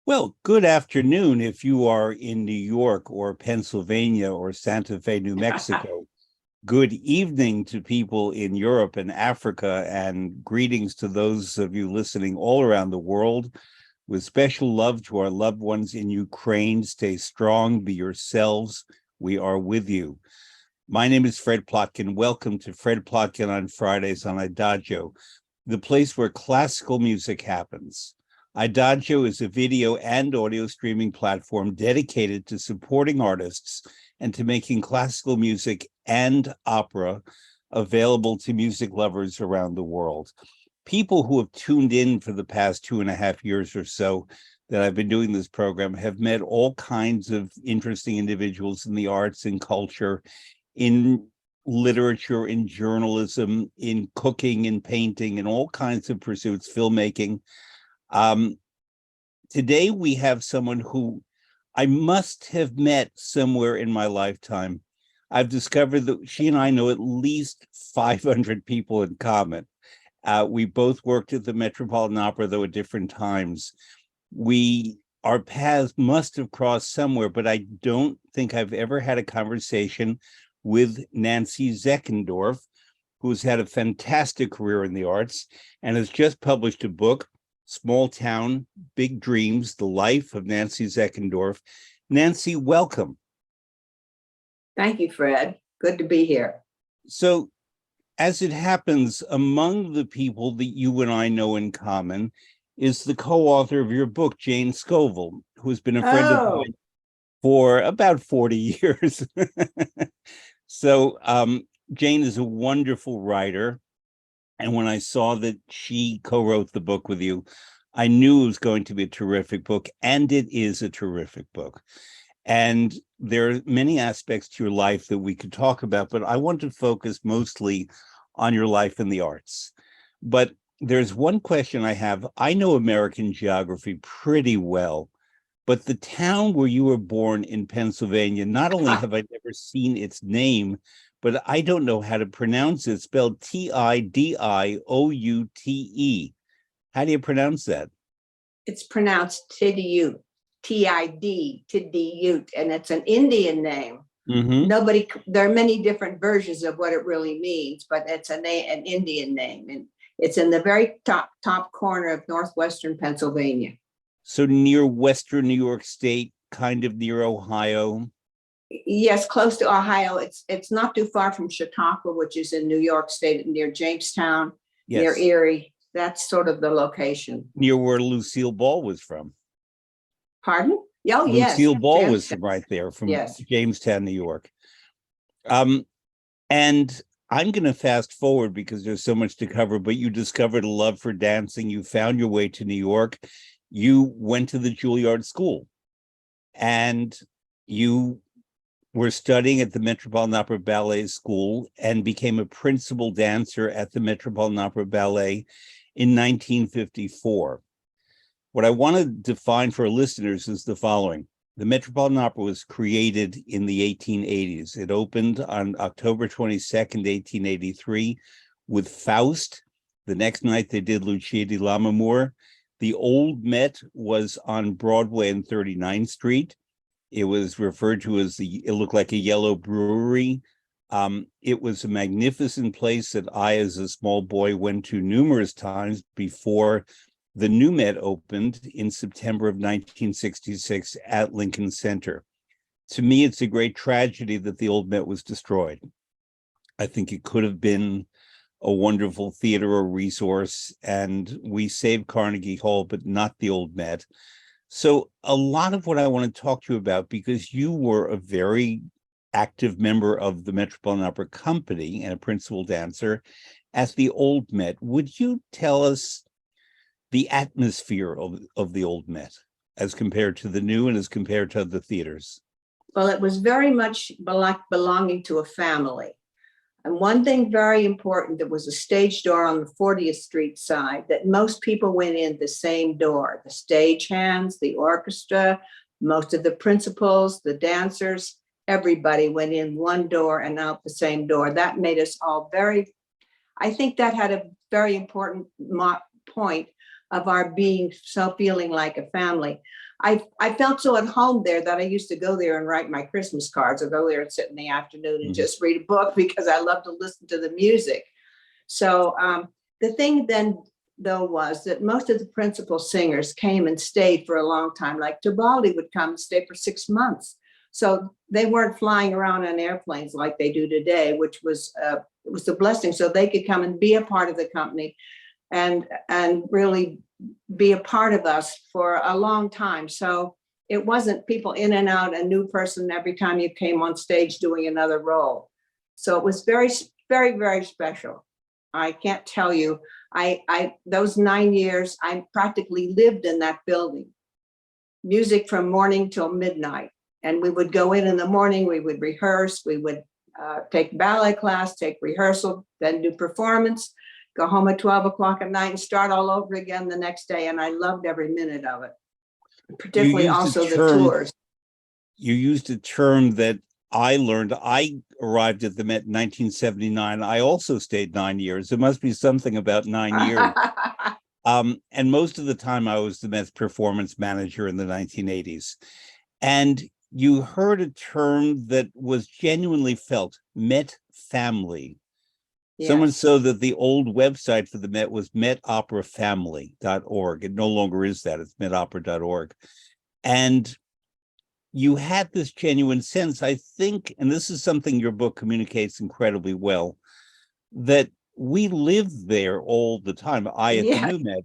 Well, good afternoon if you are in New York or Pennsylvania or Santa Fe, New Mexico. Good evening to people in Europe and Africa, and greetings to those of you listening all around the world. With special love to our loved ones in Ukraine, stay strong, be yourselves. We are with you. My name is Fred Plotkin. Welcome to Fred Plotkin on Fridays on Adagio, the place where classical music happens. Adagio is a video and audio streaming platform dedicated to supporting artists and to making classical music and opera available to music lovers around the world. People who have tuned in for the past 2.5 years or so that I've been doing this program have met all kinds of interesting individuals in the arts and culture, in literature, in journalism, in cooking, in painting, in all kinds of pursuits, filmmaking. Today we have someone who I must have met somewhere in my lifetime. I've discovered that she and I know at least 500 people in common. We both worked at the Metropolitan Opera, though at different times. Our paths must have crossed somewhere, but I don't think I've ever had a conversation with Nancy Zeckendorf, who's had a fantastic career in the arts and has just published a book, Small Town, Big Dreams, The Life of Nancy Zeckendorf. Nancy, welcome. Thank you, Fred. Good to be here. So, as it happens, among the people that you and I know in common is the co-author of your book, Jane Scoville, who has been a friend of mine for about 40 years. So Jane is a wonderful writer. And when I saw that she co-wrote the book with you, I knew it was going to be a terrific book, and it is a terrific book. And there are many aspects to your life that we could talk about, but I want to focus mostly on your life in the arts. But there's one question I have. I know American geography pretty well, but the town where you were born in Pennsylvania, not only have I never seen its name, but I don't know how to pronounce it. It's spelled Tidioute. How do you pronounce that? It's pronounced Tidiute, T-I-D, Tidiute, and it's an Indian name. Mm-hmm. There are many different versions of what it really means, but it's an Indian name, and it's in the very top corner of northwestern Pennsylvania. So near Western New York State, kind of near Ohio. Yes, close to Ohio. It's not too far from Chautauqua, which is in New York State, near Jamestown, near Erie. That's sort of the location. Near where Lucille Ball was from. Pardon? Oh, yes. Lucille Ball was right there from Jamestown, New York. And I'm going to fast forward because there's so much to cover, but you discovered a love for dancing. You found your way to New York. You went to the Juilliard School, and you were studying at the Metropolitan Opera Ballet School and became a principal dancer at the Metropolitan Opera Ballet in 1954. What I want to define for our listeners is the following. The Metropolitan Opera was created in the 1880s. It opened on October 22nd, 1883 with Faust. The next night they did Lucia di Lammermoor. The old Met was on Broadway and 39th Street. It was referred to as it looked like a yellow brewery. It was a magnificent place that I, as a small boy, went to numerous times before the new Met opened in September of 1966 at Lincoln Center. To me, it's a great tragedy that the old Met was destroyed. I think it could have been a wonderful theater or resource, and we saved Carnegie Hall, but not the old Met. So a lot of what I want to talk to you about, because you were a very active member of the Metropolitan Opera Company and a principal dancer at the old Met, would you tell us the atmosphere of the old Met as compared to the new and as compared to the theaters? Well, it was very much like belonging to a family. And one thing very important, there was a stage door on the 40th Street side that most people went in the same door. The stagehands, the orchestra, most of the principals, the dancers, everybody went in one door and out the same door. That made us all I think that had a very important point of our being so feeling like a family. I felt so at home there that I used to go there and write my Christmas cards, or go there and sit in the afternoon and just read a book, because I love to listen to the music. So the thing then, though, was that most of the principal singers came and stayed for a long time. Like Tibaldi would come and stay for 6 months. So they weren't flying around on airplanes like they do today, which was it was a blessing. So they could come and be a part of the company and really be a part of us for a long time. So it wasn't people in and out, a new person every time you came on stage doing another role. So it was very, very, very special. I can't tell you, I those 9 years, I practically lived in that building, music from morning till midnight. And we would go in the morning, we would rehearse, we would take ballet class, take rehearsal, then do performance, go home at 12 o'clock at night and start all over again the next day. And I loved every minute of it, particularly also the tours. You used a term that I learned. I arrived at the Met in 1979. I also stayed 9 years. There must be something about 9 years. And most of the time I was the Met's performance manager in the 1980s. And you heard a term that was genuinely felt, Met family. Yes. So much so that the old website for the Met was metoperafamily.org. It no longer is that, it's metopera.org. And you had this genuine sense, I think, and this is something your book communicates incredibly well, that we lived there all the time, I at the New Met,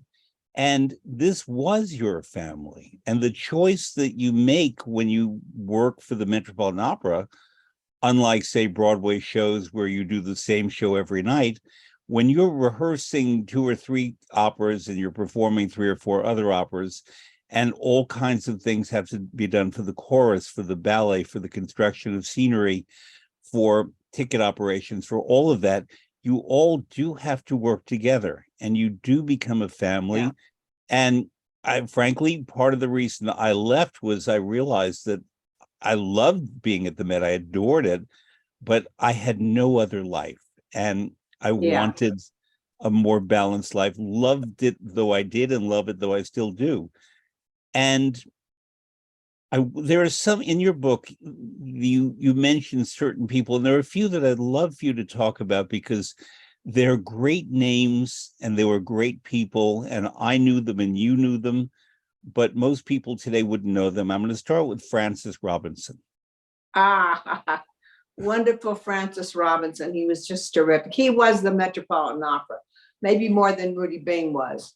and this was your family. And the choice that you make when you work for the Metropolitan Opera, unlike, say, Broadway shows where you do the same show every night, when you're rehearsing 2 or 3 operas and you're performing 3 or 4 other operas, and all kinds of things have to be done for the chorus, for the ballet, for the construction of scenery, for ticket operations, for all of that, you all do have to work together and you do become a family. Yeah. And frankly, part of the reason I left was I realized that I loved being at the Met. I adored it, but I had no other life. And I wanted a more balanced life. Loved it though I did, and love it though I still do. And there are some in your book, you mentioned certain people, and there are a few that I'd love for you to talk about because they're great names and they were great people, and I knew them and you knew them, but most people today wouldn't know them. I'm going to start with Francis Robinson. Wonderful Francis Robinson. He was just terrific. He was the Metropolitan Opera, maybe more than Rudy Bing was.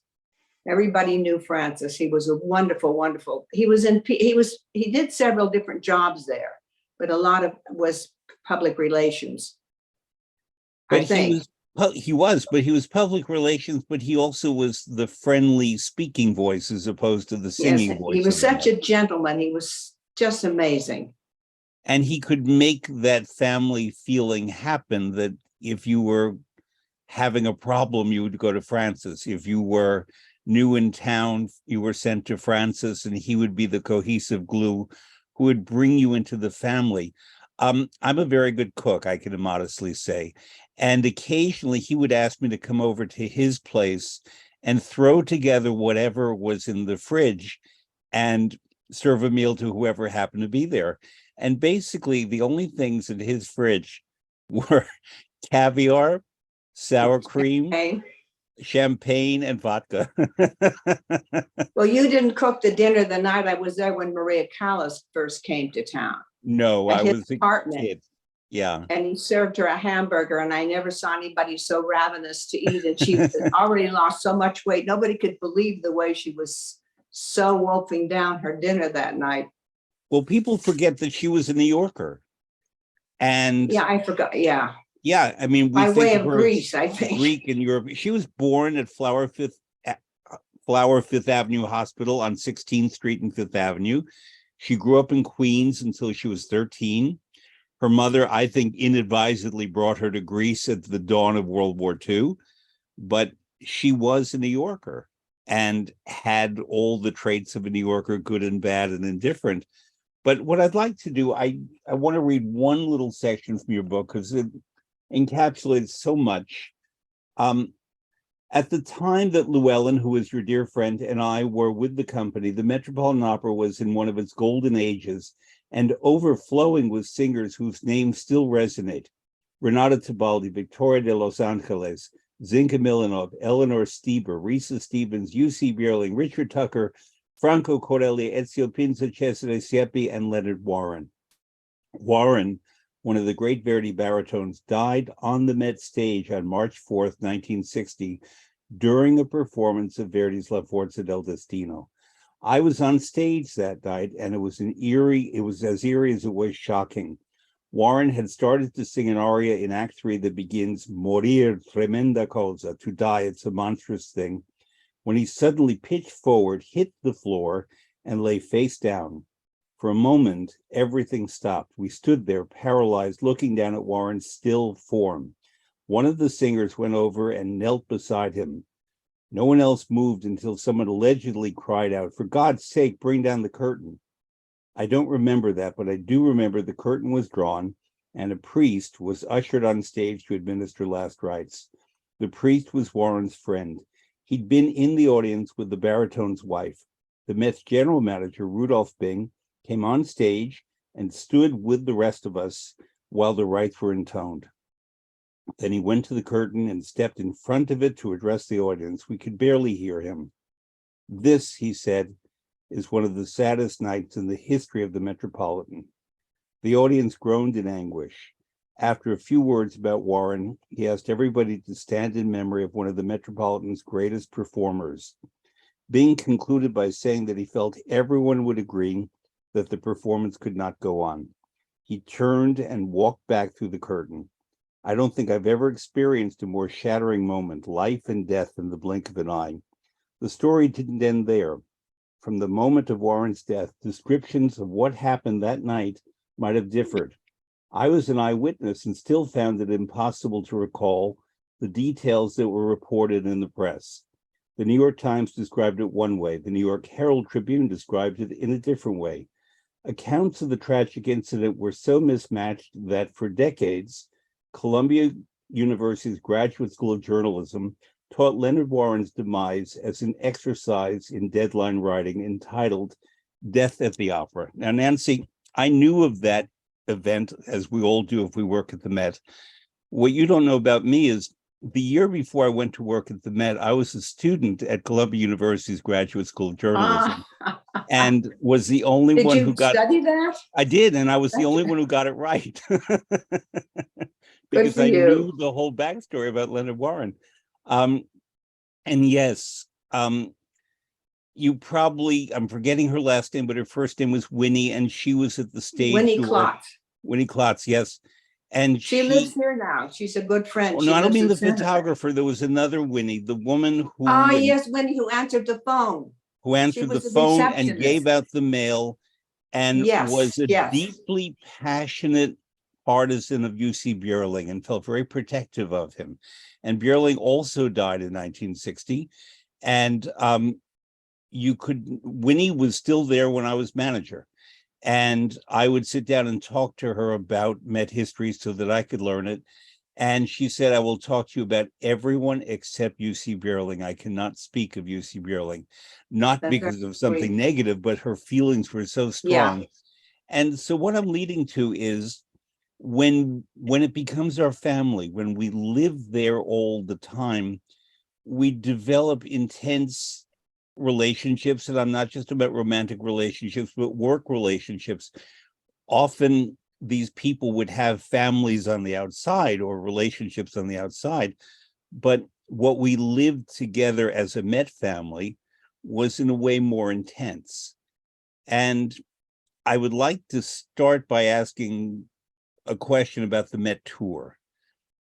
Everybody knew Francis. He was a wonderful, wonderful. He did several different jobs there, but a lot of was public relations. But I think he was public relations, but he also was the friendly speaking voice as opposed to the singing voice. He was such a gentleman. He was just amazing. And he could make that family feeling happen, that if you were having a problem, you would go to Francis. If you were new in town, you were sent to Francis, and he would be the cohesive glue who would bring you into the family. I'm a very good cook, I can modestly say. And occasionally he would ask me to come over to his place and throw together whatever was in the fridge and serve a meal to whoever happened to be there. And basically the only things in his fridge were caviar, sour cream, champagne, and vodka. Well, you didn't cook the dinner the night I was there when Maria Callas first came to town. No, I was a kid. Yeah. And he served her a hamburger, and I never saw anybody so ravenous to eat. And she had already lost so much weight. Nobody could believe the way she was so wolfing down her dinner that night. Well, people forget that she was a New Yorker. And yeah, I forgot. Yeah. Yeah. I mean, by way of Greece, I think. Greek in Europe. She was born at Flower Fifth Avenue Hospital on 16th Street and Fifth Avenue. She grew up in Queens until she was 13. Her mother, I think, inadvisedly brought her to Greece at the dawn of World War II, but she was a New Yorker and had all the traits of a New Yorker, good and bad and indifferent. But what I'd like to do, I want to read one little section from your book because it encapsulates so much. At the time that Llewellyn, who is your dear friend, and I were with the company, the Metropolitan Opera was in one of its golden ages and overflowing with singers whose names still resonate. Renata Tebaldi, Victoria de Los Angeles, Zinka Milanov, Eleanor Stieber, Risa Stevens, U.C. Bierling, Richard Tucker, Franco Corelli, Ezio Pinza, Cesare Siepi, and Leonard Warren. Warren, one of the great Verdi baritones, died on the Met stage on March 4th, 1960, during a performance of Verdi's La Forza del Destino. I was on stage that night, and it was as eerie as it was shocking. Warren had started to sing an aria in Act 3 that begins, Morir tremenda cosa, to die, it's a monstrous thing, when he suddenly pitched forward, hit the floor, and lay face down. For a moment, everything stopped. We stood there, paralyzed, looking down at Warren's still form. One of the singers went over and knelt beside him. No one else moved until someone allegedly cried out, "For God's sake, bring down the curtain." I don't remember that, but I do remember the curtain was drawn and a priest was ushered on stage to administer last rites. The priest was Warren's friend. He'd been in the audience with the baritone's wife. The Met's general manager, Rudolph Bing, came on stage and stood with the rest of us while the rites were intoned. Then he went to the curtain and stepped in front of it to address the audience. We could barely hear him. "This," he said, "is one of the saddest nights in the history of the Metropolitan." The audience groaned in anguish. After a few words about Warren, he asked everybody to stand in memory of one of the Metropolitan's greatest performers. Bing concluded by saying that he felt everyone would agree that the performance could not go on. He turned and walked back through the curtain. I don't think I've ever experienced a more shattering moment, life and death in the blink of an eye. The story didn't end there. From the moment of Warren's death, descriptions of what happened that night might have differed. I was an eyewitness and still found it impossible to recall the details that were reported in the press. The New York Times described it one way. The New York Herald Tribune described it in a different way. Accounts of the tragic incident were so mismatched that for decades, Columbia University's Graduate School of Journalism taught Leonard Warren's demise as an exercise in deadline writing entitled Death at the Opera. Now, Nancy, I knew of that event, as we all do if we work at the Met. What you don't know about me is the year before I went to work at the Met, I was a student at Columbia University's Graduate School of Journalism and was the only one who got— Did you study that? I did, and I was the only one who got it right. Because I knew the whole backstory about Leonard Warren. And yes, you probably, I'm forgetting her last name, but her first name was Winnie, and she was at the stage Winnie door. Klotz. Winnie Klotz, yes. And she lives here now. She's a good friend. Oh, no, I don't mean the photographer. There was another Winnie, the woman who— Oh, yes, Winnie, who answered the phone. Who answered the phone and gave out the mail and was a deeply passionate partisan of U.C. Bierling and felt very protective of him. And Bierling also died in 1960. And Winnie was still there when I was manager. And I would sit down and talk to her about Met history so that I could learn it. And she said, "I will talk to you about everyone except U.C. Bierling. I cannot speak of U.C. Bierling," not because of something negative, but her feelings were so strong. Yeah. And so what I'm leading to is when it becomes our family, when we live there all the time, we develop intense relationships. And I'm not just about romantic relationships, but work relationships. Often these people would have families on the outside or relationships on the outside, but what we lived together as a Met family was in a way more intense. And I would like to start by asking a question about the Met tour,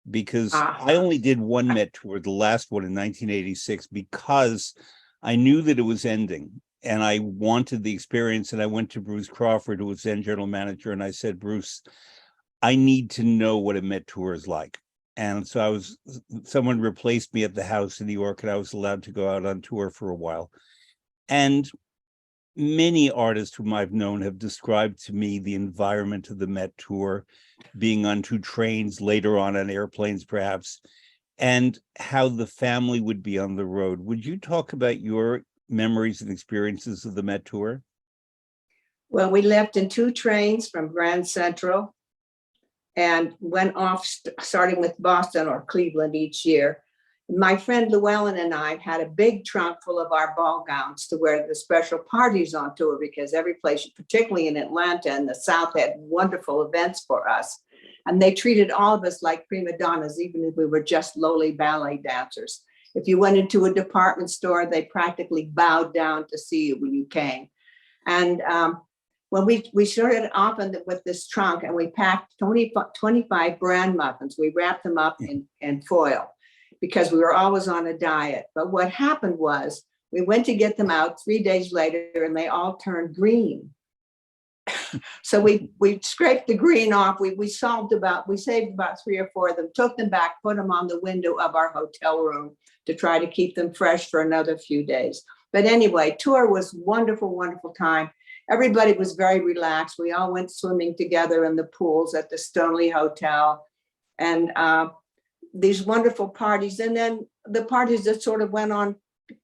because I only did one Met tour, the last one in 1986, because I knew that it was ending. And I wanted the experience, and I went to Bruce Crawford, who was then general manager, and I said, "Bruce, I need to know what a Met tour is like." And so someone replaced me at the house in New York, and I was allowed to go out on tour for a while. And many artists whom I've known have described to me the environment of the Met tour, being on 2 trains, later on airplanes, perhaps. and how the family would be on the road. Would you talk about your memories and experiences of the Met tour? Well, we left in 2 trains from Grand Central and went off, starting with Boston or Cleveland each year. My friend Llewellyn and I had a big trunk full of our ball gowns to wear the special parties on tour, because every place, particularly in Atlanta and the South, had wonderful events for us. And they treated all of us like prima donnas, even if we were just lowly ballet dancers. If you went into a department store, they practically bowed down to see you when you came. And when we started off with this trunk, and we packed 25 bran muffins. We wrapped them up in foil because we were always on a diet. But what happened was we went to get them out 3 days later, and they all turned green. So we scraped the green off. We saved about 3 or 4 of them, took them back, put them on the window of our hotel room to try to keep them fresh for another few days. But anyway, tour was wonderful, wonderful time. Everybody was very relaxed. We all went swimming together in the pools at the Stoneleigh Hotel, and these wonderful parties. And then the parties that sort of went on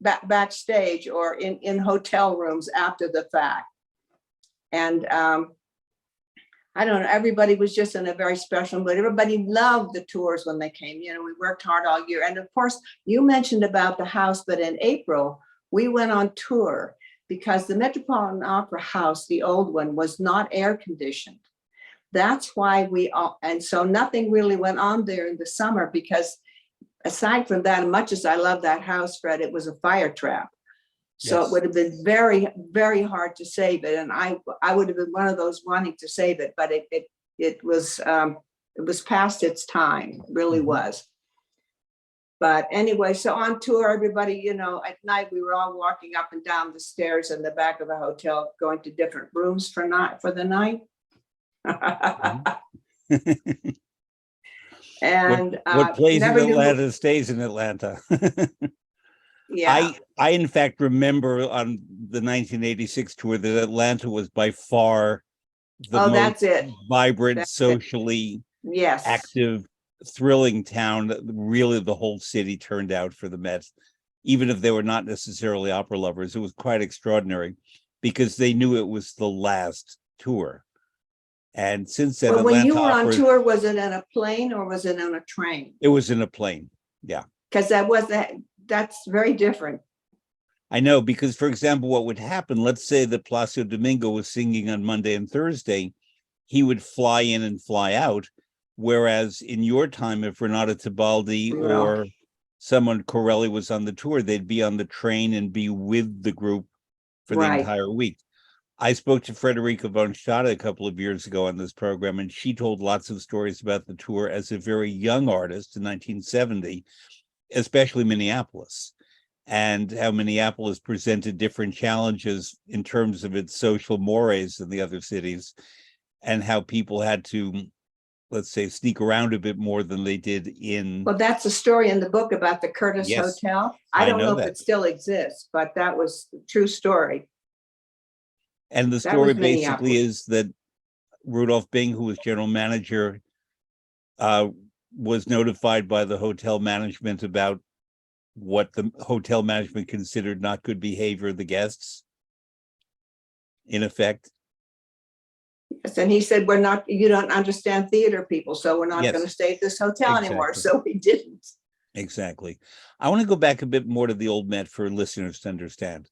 backstage or in hotel rooms after the fact. And I don't know, everybody was just in a very special mood. Everybody loved the tours when they came. You know, we worked hard all year. And of course, you mentioned about the house, but in April, we went on tour because the Metropolitan Opera House, the old one, was not air conditioned. That's why and so nothing really went on there in the summer, because aside from that, much as I love that house, Fred, it was a fire trap. So It would have been very, very hard to save it. And I would have been one of those wanting to save it, but it was past its time, it really was. But anyway, so on tour, everybody, you know, at night, we were all walking up and down the stairs in the back of the hotel, going to different rooms for the night. And what plays in Atlanta stays in Atlanta. Yeah. I in fact remember on the 1986 tour that Atlanta was by far the most vibrant, socially active, thrilling town. Really, the whole city turned out for the Met, even if they were not necessarily opera lovers. It was quite extraordinary because they knew it was the last tour. And since then, but when you were on tour, was it in a plane or was it on a train? It was in a plane, yeah. Because that's very different. I know, because, for example, what would happen, let's say that Placido Domingo was singing on Monday and Thursday, he would fly in and fly out, whereas in your time, if Renata Tebaldi or someone, Corelli, was on the tour, they'd be on the train and be with the group for the entire week. I spoke to Frederica von Stade a couple of years ago on this program, and she told lots of stories about the tour as a very young artist in 1970, especially Minneapolis, and how Minneapolis presented different challenges in terms of its social mores than the other cities, and how people had to, let's say, sneak around a bit more than they did in... Well, that's a story in the book about the Curtis Hotel. I don't know if it still exists, but that was a true story. And the story basically is that Rudolph Bing, who was general manager, was notified by the hotel management about what the hotel management considered not good behavior of the guests, in effect. Yes, and he said, you don't understand theater people, so we're not going to stay at this hotel anymore. So we didn't. Exactly. I want to go back a bit more to the old Met for listeners to understand.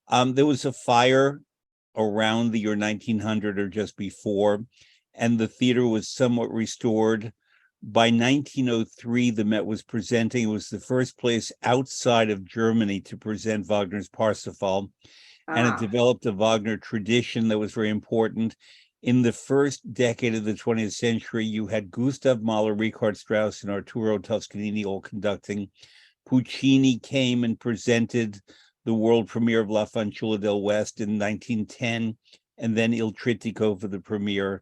There was a fire around the year 1900 or just before, and the theater was somewhat restored. By 1903, the Met was presenting. It was the first place outside of Germany to present Wagner's Parsifal, and it developed a Wagner tradition that was very important. In the first decade of the 20th century, you had Gustav Mahler, Richard Strauss, and Arturo Toscanini all conducting. Puccini came and presented the world premiere of La Fanciulla del West in 1910, and then Il Trittico for the premiere.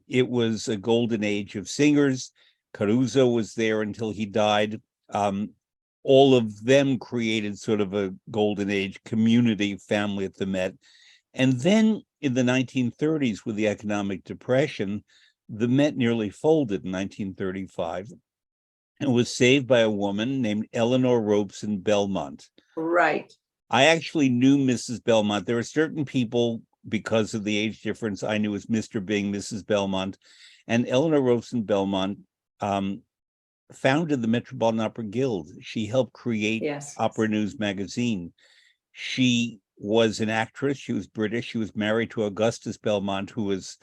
It was a golden age of singers. Caruso was there until he died. All of them created sort of a golden age community family at the Met. And then in the 1930s, with the economic depression, the Met nearly folded in 1935. and was saved by a woman named Eleanor Robeson Belmont. Right. I actually knew Mrs. Belmont. There are certain people, because of the age difference, I knew as Mr. Bing, Mrs. Belmont, and Eleanor Robeson Belmont founded the Metropolitan Opera Guild. She helped create Opera News magazine. She was an actress. She was British. She was married to Augustus Belmont, who was,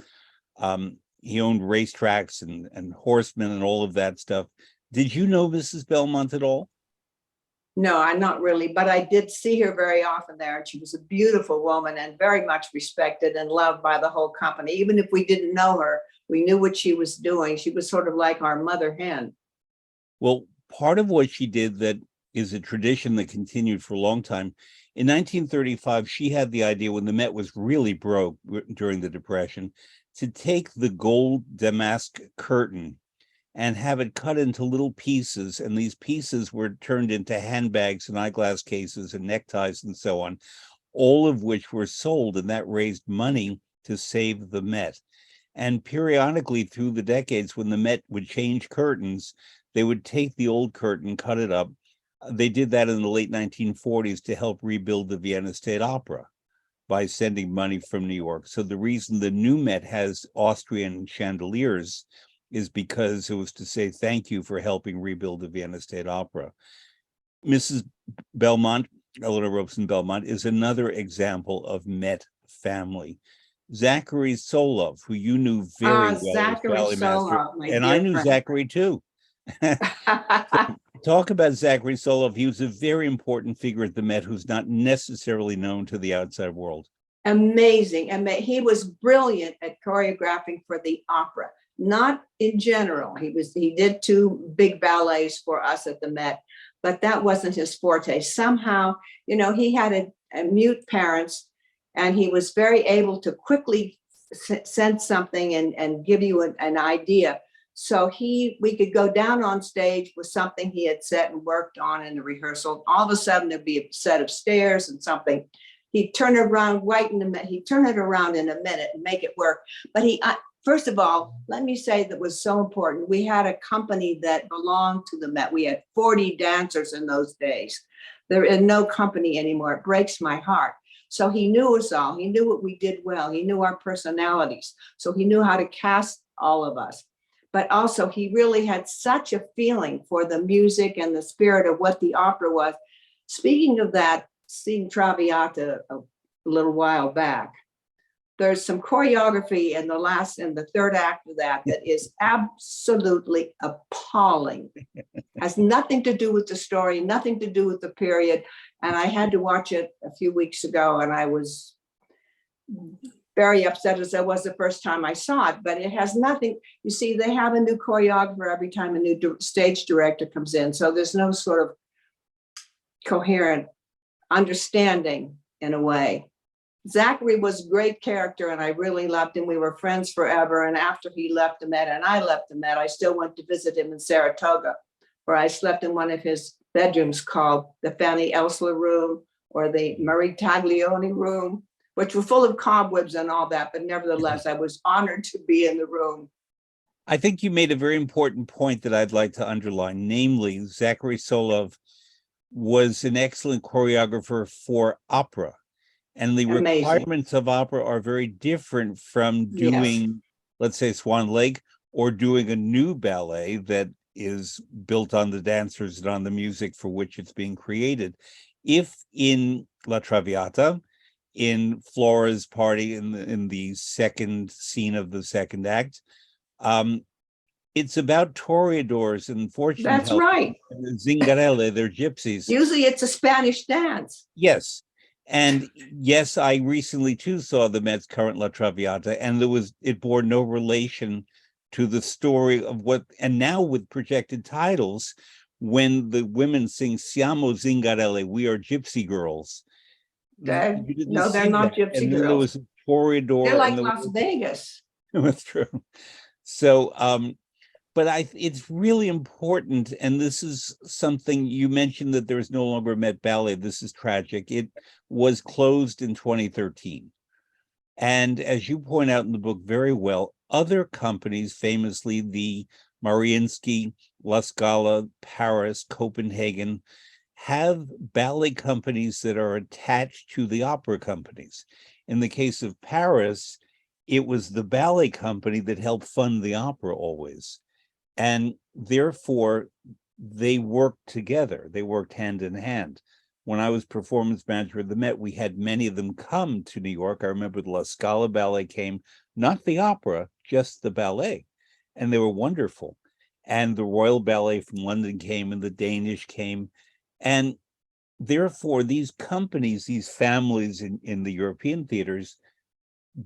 he owned racetracks and horsemen and all of that stuff. Did you know Mrs. Belmont at all? No, I'm not really, but I did see her very often there. And she was a beautiful woman and very much respected and loved by the whole company. Even if we didn't know her, we knew what she was doing. She was sort of like our mother hen. Well, part of what she did that is a tradition that continued for a long time. In 1935, she had the idea, when the Met was really broke during the Depression, to take the gold damask curtain and have it cut into little pieces. And these pieces were turned into handbags and eyeglass cases and neckties and so on, all of which were sold. And that raised money to save the Met. And periodically through the decades, when the Met would change curtains, they would take the old curtain, cut it up. They did that in the late 1940s to help rebuild the Vienna State Opera by sending money from New York. So the reason the new Met has Austrian chandeliers is because it was to say thank you for helping rebuild the Vienna State Opera. Mrs. Belmont, Eleanor Robeson Belmont, is another example of Met family. Zachary Solov, who you knew very well, Zachary ballet master, Solov, and I knew Zachary too. Talk about Zachary Solov. He was a very important figure at the Met who's not necessarily known to the outside world. Amazing. He was brilliant at choreographing for the opera. Not in general. He did 2 big ballets for us at the Met, but that wasn't his forte. Somehow, he had a mute parents, and he was very able to quickly sense something and give you an idea. So we could go down on stage with something he had set and worked on in the rehearsal. All of a sudden there'd be a set of stairs and something. He'd turn it around he'd turn it around in a minute and make it work. But first of all, let me say that was so important. We had a company that belonged to the Met. We had 40 dancers in those days. There is no company anymore. It breaks my heart. So he knew us all. He knew what we did well. He knew our personalities. So he knew how to cast all of us. But also he really had such a feeling for the music and the spirit of what the opera was. Speaking of that, seeing Traviata a little while back, there's some choreography in the 3rd act of that is absolutely appalling. Has nothing to do with the story, nothing to do with the period. And I had to watch it a few weeks ago, and I was very upset, as I was the first time I saw it. But it has nothing, you see, they have a new choreographer every time a new stage director comes in. So there's no sort of coherent understanding in a way. Zachary was a great character, and I really loved him. We were friends forever. And after he left the Met and I left the Met, I still went to visit him in Saratoga, where I slept in one of his bedrooms called the Fanny Elsler room or the Marie Taglioni room, which were full of cobwebs and all that. But nevertheless, I was honored to be in the room. I think you made a very important point that I'd like to underline, namely, Zachary Solov was an excellent choreographer for opera. And the requirements of opera are very different from doing, let's say, Swan Lake, or doing a new ballet that is built on the dancers and on the music for which it's being created. If in La Traviata, in Flora's party, in the second scene of the 2nd act, it's about toreadors and fortune tellers. That's right. And zingarelle, they're gypsies. Usually it's a Spanish dance. Yes. And yes, I recently too saw the Met's current La Traviata, and it bore no relation to the story of and now with projected titles, when the women sing Siamo Zingarelle, we are gypsy girls. No, they're not gypsy and girls. Then there was a toreador. They're like Las Vegas. That's true. So, but it's really important, and this is something you mentioned, that there is no longer a Met Ballet. This is tragic. It was closed in 2013. And as you point out in the book very well, other companies, famously the Mariinsky, La Scala, Paris, Copenhagen, have ballet companies that are attached to the opera companies. In the case of Paris, it was the ballet company that helped fund the opera always. And therefore, they worked together. They worked hand in hand. When I was performance manager of the Met, we had many of them come to New York. I remember the La Scala Ballet came, not the opera, just the ballet. And they were wonderful. And the Royal Ballet from London came, and the Danish came. And therefore, these companies, these families in the European theaters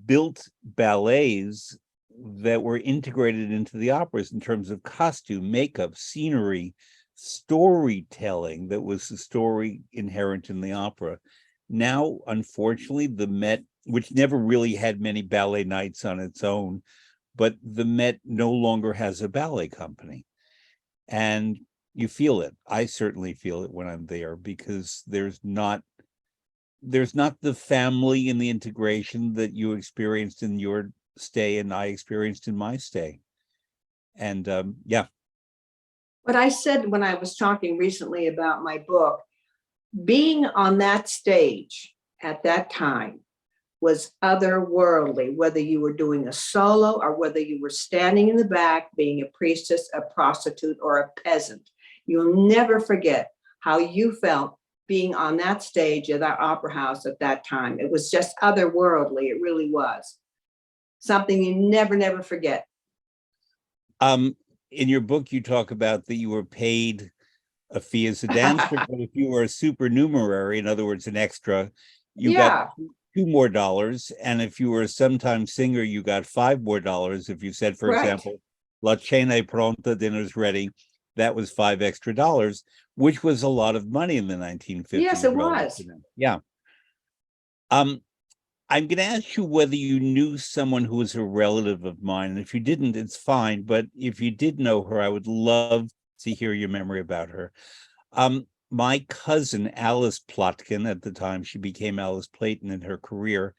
built ballets that were integrated into the operas in terms of costume, makeup, scenery, storytelling that was the story inherent in the opera. Now, unfortunately, the Met, which never really had many ballet nights on its own, but the Met no longer has a ballet company. And you feel it. I certainly feel it when I'm there, because there's not the family and the integration that you experienced in your stay and I experienced in my stay. And yeah. What I said when I was talking recently about my book, being on that stage at that time was otherworldly, whether you were doing a solo or whether you were standing in the back being a priestess, a prostitute, or a peasant. You'll never forget how you felt being on that stage at that opera house at that time. It was just otherworldly. It really was something you never forget. In your book, you talk about that you were paid a fee as a dancer, but if you were a supernumerary, in other words, an extra, you got $2 more. And if you were a sometime singer, you got $5 more. If you said, for example, La cena è pronta, dinner's ready, that was $5 extra, which was a lot of money in the 1950s. Yes, it was. Yeah. I'm going to ask you whether you knew someone who was a relative of mine. And if you didn't, it's fine. But if you did know her, I would love to hear your memory about her. My cousin, Alice Plotkin, at the time, she became Alice Playton in her career,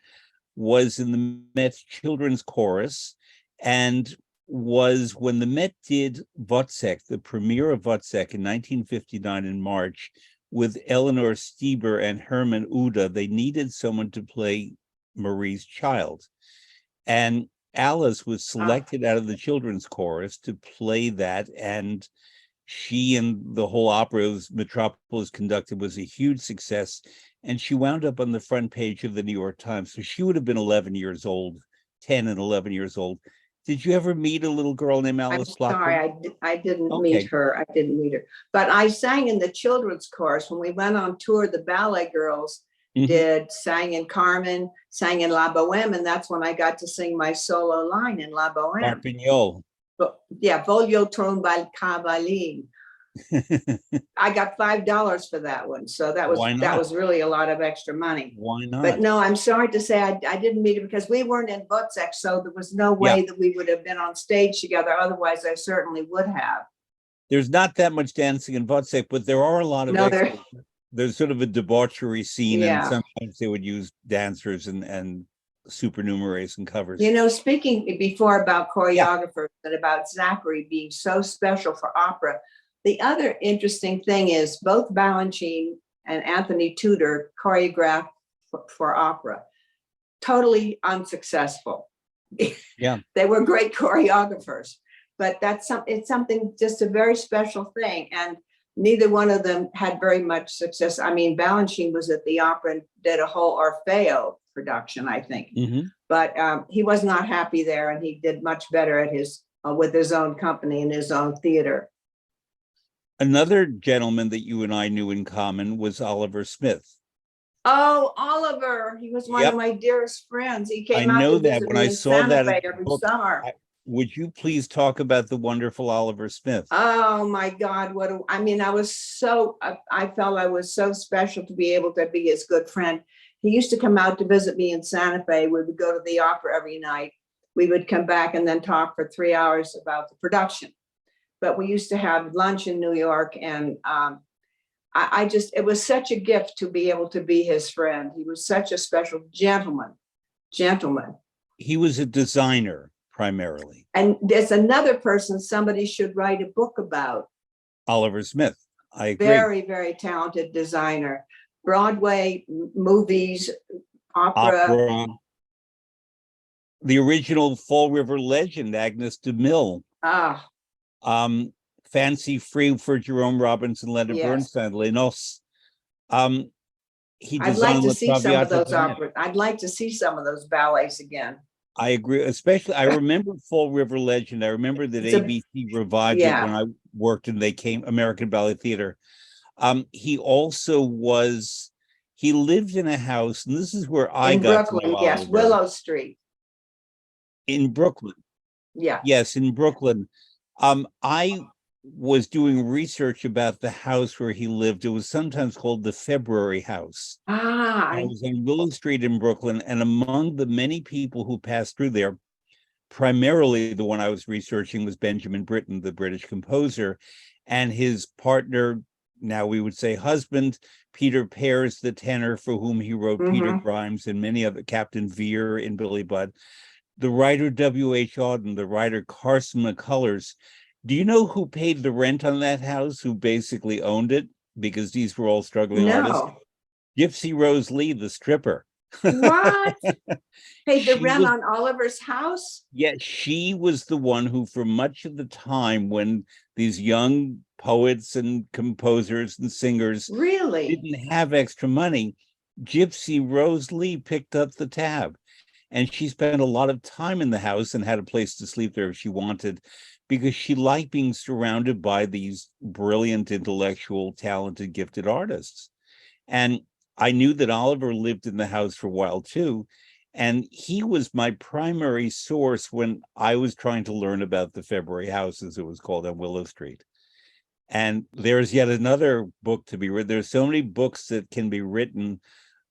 was in the Met's children's chorus, and was, when the Met did Wozzeck, the premiere of Wozzeck in 1959 in March, with Eleanor Stieber and Herman Uda, they needed someone to play Marie's child. And Alice was selected out of the children's chorus to play that, and she and the whole opera Metropolis conducted was a huge success, and she wound up on the front page of the New York Times. So she would have been 11 years old, 10 and 11 years old. Did you ever meet a little girl named Alice Plotkin? Sorry, I didn't meet her. I didn't meet her. But I sang in the children's chorus. When we went on tour, the ballet girls sang in Carmen, sang in La Boheme, and that's when I got to sing my solo line in La Boheme. Carpignol. But yeah, Voglio trombare cavallini. I got $5 for that one, so that was really a lot of extra money. Why not? But no, I'm sorry to say I didn't meet her because we weren't in Wozzeck, so there was no way that we would have been on stage together. Otherwise, I certainly would have. There's not that much dancing in Wozzeck, but there are a lot of there's sort of a debauchery scene, and sometimes they would use dancers and supernumeraries and covers. You know, speaking before about choreographers and about Zachary being so special for opera, the other interesting thing is both Balanchine and Anthony Tudor choreographed for opera. Totally unsuccessful. Yeah. They were great choreographers, but it's something, just a very special thing. And neither one of them had very much success. I mean, Balanchine was at the opera and did a whole Orfeo production, I think. But he was not happy there, and he did much better at with his own company and his own theater. Another gentleman that you and I knew in common was Oliver Smith. Oh, Oliver! He was one of my dearest friends. He came out to visit me in Santa Fe every summer. Would you please talk about the wonderful Oliver Smith? Oh my God! I was so, I felt I was so special to be able to be his good friend. He used to come out to visit me in Santa Fe. We would go to the opera every night. We would come back and then talk for 3 hours about the production. But we used to have lunch in New York, and it was such a gift to be able to be his friend. He was such a special gentleman. He was a designer primarily. And there's another person somebody should write a book about. Oliver Smith. I agree. Very, very talented designer. Broadway movies, opera. The original Fall River legend, Agnes DeMille. Fancy Free for Jerome Robinson, Leonard Bernstein, Lenos. I'd like to see some of those operas. I'd like to see some of those ballets again. I agree. Especially, I remember Fall River Legend. I remember that ABC revived it when I worked and they came American Ballet Theater. He lived in a house, and this is where I got to Brooklyn, yes, Willow Street. In Brooklyn. Yeah. Yes, in Brooklyn. I was doing research about the house where he lived. It was sometimes called the February House. I was on Willow Street in Brooklyn, and among the many people who passed through there, primarily the one I was researching was Benjamin Britten, the British composer, and his partner, now we would say husband, Peter Pears, the tenor for whom he wrote Peter Grimes and many other, Captain Vere in Billy Budd, the writer W.H. Auden, the writer Carson McCullers. Do you know who paid the rent on that house, who basically owned it? Because these were all struggling artists. Gypsy Rose Lee, the stripper. What? Paid the rent on Oliver's house? Yeah, she was the one who, for much of the time when these young poets and composers and singers didn't have extra money, Gypsy Rose Lee picked up the tab. And she spent a lot of time in the house and had a place to sleep there if she wanted, because she liked being surrounded by these brilliant, intellectual, talented, gifted artists. And I knew that Oliver lived in the house for a while too. And he was my primary source when I was trying to learn about the February House, as it was called, on Willow Street. And there's yet another book to be written. There's so many books that can be written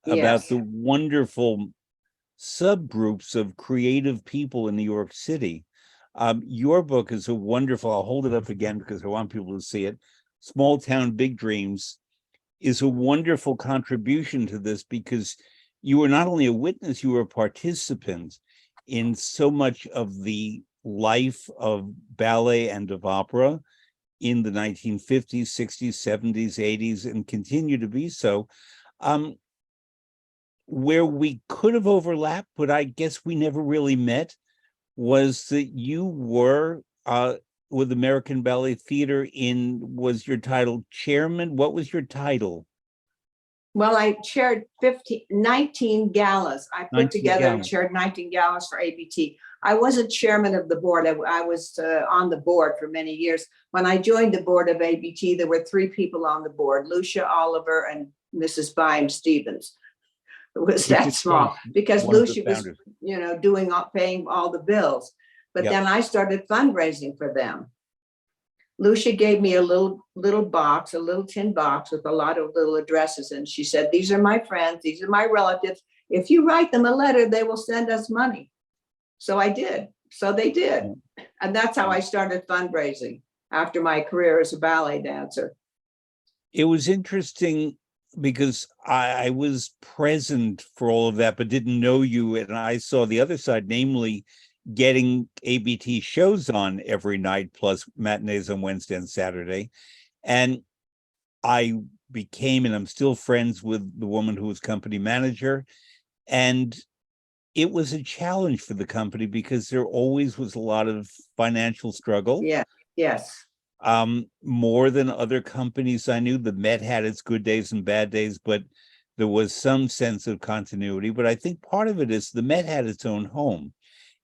about the wonderful subgroups of creative people in New York City. Your book is a wonderful, I'll hold it up again because I want people to see it. Small Town, Big Dreams is a wonderful contribution to this, because you were not only a witness, you were a participant in so much of the life of ballet and of opera in the 1950s, 60s, 70s, 80s, and continue to be so. Where we could have overlapped, but I guess we never really met, was that you were with American Ballet Theater was your title chairman? What was your title? Well, I chaired 19 galas. I put together and chaired 19 galas for ABT. I wasn't chairman of the board. I was on the board for many years. When I joined the board of ABT, there were 3 people on the board, Lucia, Oliver, and Mrs. Byam Stevens. It was that small, because Lucia was, paying all the bills. But then I started fundraising for them. Lucia gave me a little box, a little tin box with a lot of little addresses. And she said, these are my friends, these are my relatives. If you write them a letter, they will send us money. So I did. So they did. And that's how I started fundraising after my career as a ballet dancer. It was interesting because I was present for all of that, but didn't know you. And I saw the other side, namely getting ABT shows on every night, plus matinees on Wednesday and Saturday. And I became, and I'm still friends with the woman who was company manager. And it was a challenge for the company because there always was a lot of financial struggle. Yeah. Yes. More than other companies I knew. The Met had its good days and bad days, but there was some sense of continuity. But I think part of it is the Met had its own home.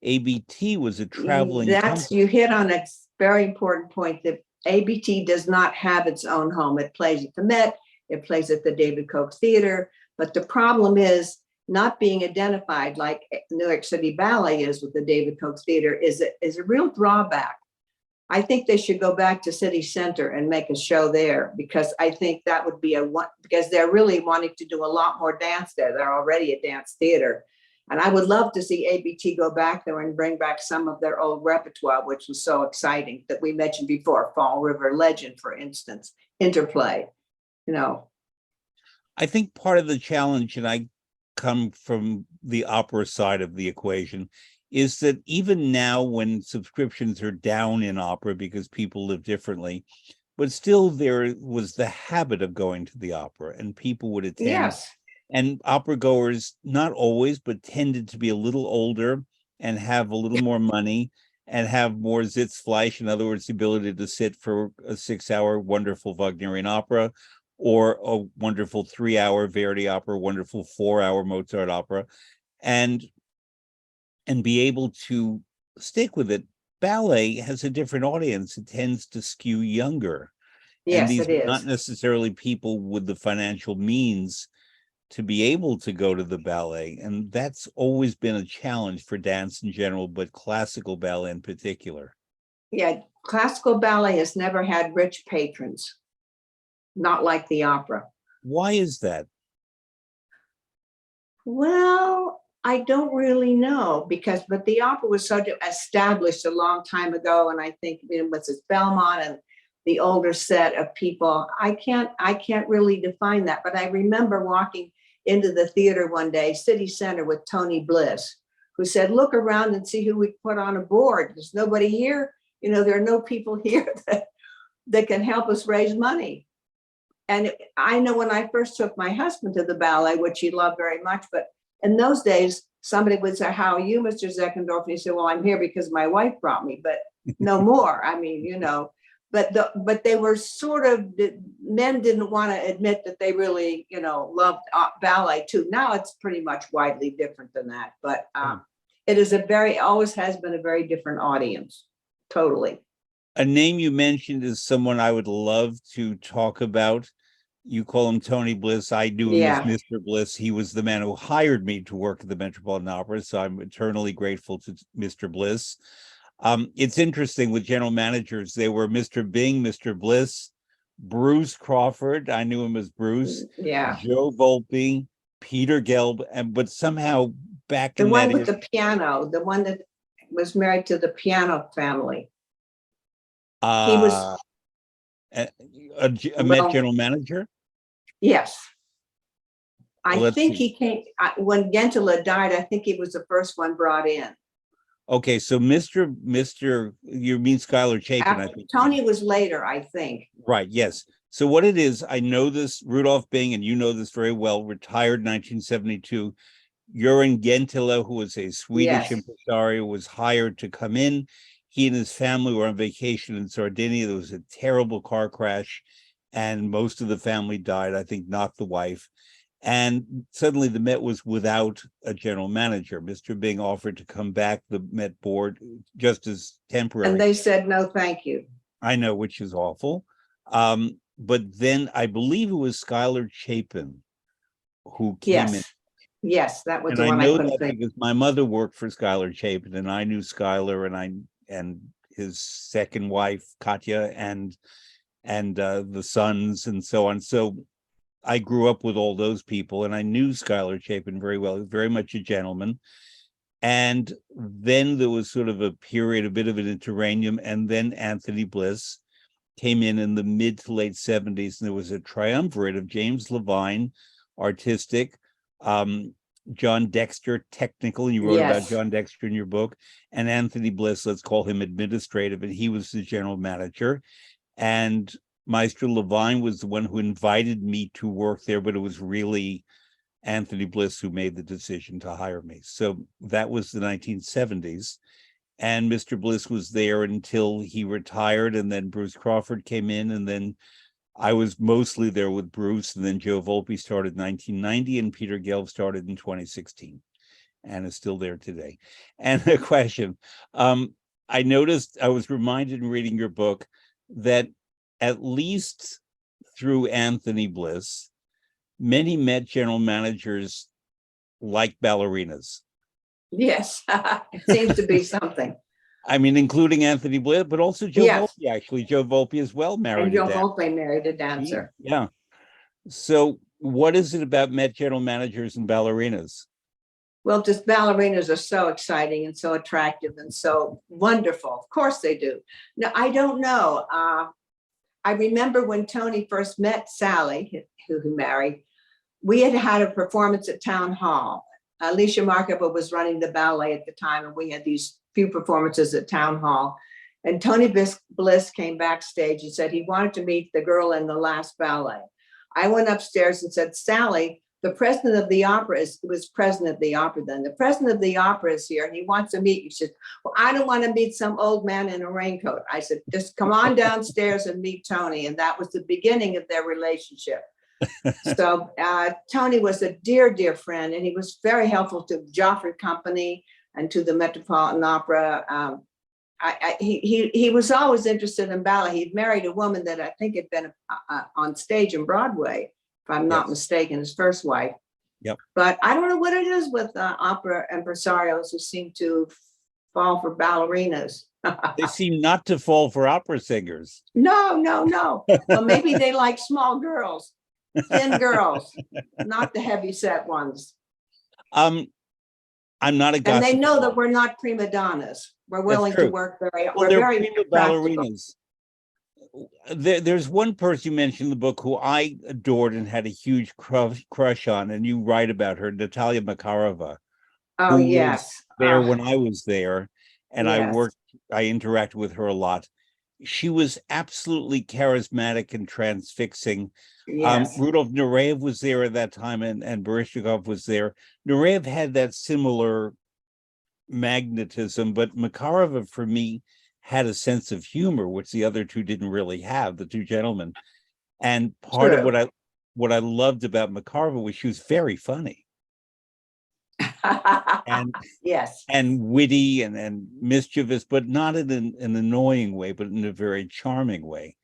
ABT was a traveling company. You hit on a very important point, that ABT does not have its own home. It plays at the Met, it plays at the David Koch Theater, but the problem is not being identified like New York City Ballet is with the David Koch Theater is a real drawback. I think they should go back to City Center and make a show there, because I think that would be because they're really wanting to do a lot more dance there. They're already a dance theater. And I would love to see ABT go back there and bring back some of their old repertoire, which was so exciting, that we mentioned before, Fall River Legend, for instance, Interplay, I think part of the challenge, and I come from the opera side of the equation, is that even now when subscriptions are down in opera because people live differently, but still there was the habit of going to the opera and people would attend. Yes. And opera goers, not always, but tended to be a little older and have a little more money and have more Sitzfleisch, in other words, the ability to sit for a 6-hour wonderful Wagnerian opera or a wonderful 3-hour Verdi opera, wonderful 4-hour Mozart opera, and be able to stick with it. Ballet has a different audience. It tends to skew younger. Yes, and these it are not is. necessarily people with the financial means to be able to go to the ballet. And that's always been a challenge for dance in general, but classical ballet in particular. Yeah, classical ballet has never had rich patrons, not like the opera. Why is that? Well, I don't really know but the opera was so established a long time ago, and I think it was its Belmont and the older set of people. I can't really define that, but I remember walking into the theater one day, City Center, with Tony Bliss, who said, "Look around and see who we put on a board. There's nobody here. There are no people here that can help us raise money." And I know when I first took my husband to the ballet, which he loved very much, but in those days, somebody would say, "How are you, Mr. Zeckendorf?" And he said, "Well, I'm here because my wife brought me," but no more. I mean, but they were sort of, the men didn't want to admit that they really, loved ballet too. Now it's pretty much widely different than that, but it is always has been a very different audience. Totally. A name you mentioned is someone I would love to talk about. You call him Tony Bliss. I knew him as Mr. Bliss. He was the man who hired me to work at the Metropolitan Opera, so I'm eternally grateful to Mr. Bliss. It's interesting with general managers. They were Mr. Bing, Mr. Bliss, Bruce Crawford. I knew him as Bruce. Yeah. Joe Volpe, Peter Gelb, but somehow back in the one that with the piano, the one that was married to the piano family. He was a Met general manager. Yes. Well, I think he came when Gentila died. I think he was the first one brought in. Okay, so Mr. You mean Schuyler Chapin? I think Tony was later, I think. Right. Yes. So what it is, I know this, Rudolph Bing, and you know this very well. Retired 1972. Göran Gentila, who was a Swedish impresario, was hired to come in. He and his family were on vacation in Sardinia. There was a terrible car crash, and most of the family died. I think not the wife. And suddenly the Met was without a general manager. Mr. Bing offered to come back the Met board just as temporary. And they said, "No, thank you." I know, which is awful. But then I believe it was Schuyler Chapin who came in. Yes, that was and the one I know I couldn't that think. because my mother worked for Schuyler Chapin, and I knew Schuyler and his second wife, Katya, and the sons and so on. So I grew up with all those people, and I knew Schuyler Chapin very well. He was very much a gentleman. And then there was sort of a period, a bit of an interregnum, and then Anthony Bliss came in the mid to late 70s, and there was a triumvirate of James Levine, artistic, John Dexter, technical, and you wrote about John Dexter in your book, and Anthony Bliss, let's call him administrative, and he was the general manager. And Maestro Levine was the one who invited me to work there, but it was really Anthony Bliss who made the decision to hire me. So that was the 1970s. And Mr. Bliss was there until he retired, and then Bruce Crawford came in, and then I was mostly there with Bruce, and then Joe Volpe started in 1990, and Peter Gelb started in 2016, and is still there today. And a question, I noticed, I was reminded in reading your book that at least through Anthony Bliss, many Met general managers like ballerinas. Yes, it seems to be something. I mean, including Anthony Bliss, but also Joe Volpe, actually. Joe Volpe as well married a dancer. And Joe Volpe married a dancer. Yeah. So what is it about Met general managers and ballerinas? Well, just ballerinas are so exciting and so attractive and so wonderful. Of course they do. Now, I don't know. I remember when Tony first met Sally, who he married, we had had a performance at Town Hall. Alicia Markova was running the ballet at the time, and we had these few performances at Town Hall. And Tony Bliss came backstage and said he wanted to meet the girl in the last ballet. I went upstairs and said, Sally, the president of the opera was president of the opera then. The president of the opera is here and he wants to meet you. She said, well, I don't want to meet some old man in a raincoat. I said, just come on downstairs and meet Tony. And that was the beginning of their relationship. So Tony was a dear, dear friend, and he was very helpful to Joffrey Company and to the Metropolitan Opera. He was always interested in ballet. He'd married a woman that I think had been on stage in Broadway, if I'm not mistaken, his first wife. Yep. But I don't know what it is with opera impresarios who seem to fall for ballerinas. They seem not to fall for opera singers. No. Well, maybe they like small girls, thin girls, not the heavy set ones. I'm not a gossip. And they know that we're not prima donnas. We're willing to work very. Well, they're prima ballerinas. There's one person you mentioned in the book who I adored and had a huge crush on, and you write about her, Natalia Makarova. Oh, yes. There when I was there, and I interacted with her a lot. She was absolutely charismatic and transfixing. Yes. Rudolf Nureyev was there at that time, and Baryshnikov was there. Nureyev had that similar magnetism, but Makarova, for me, had a sense of humor, which the other two didn't really have, the two gentlemen. And part of what I loved about Makarova was she was very funny. And yes, and witty and mischievous, but not in an annoying way, but in a very charming way.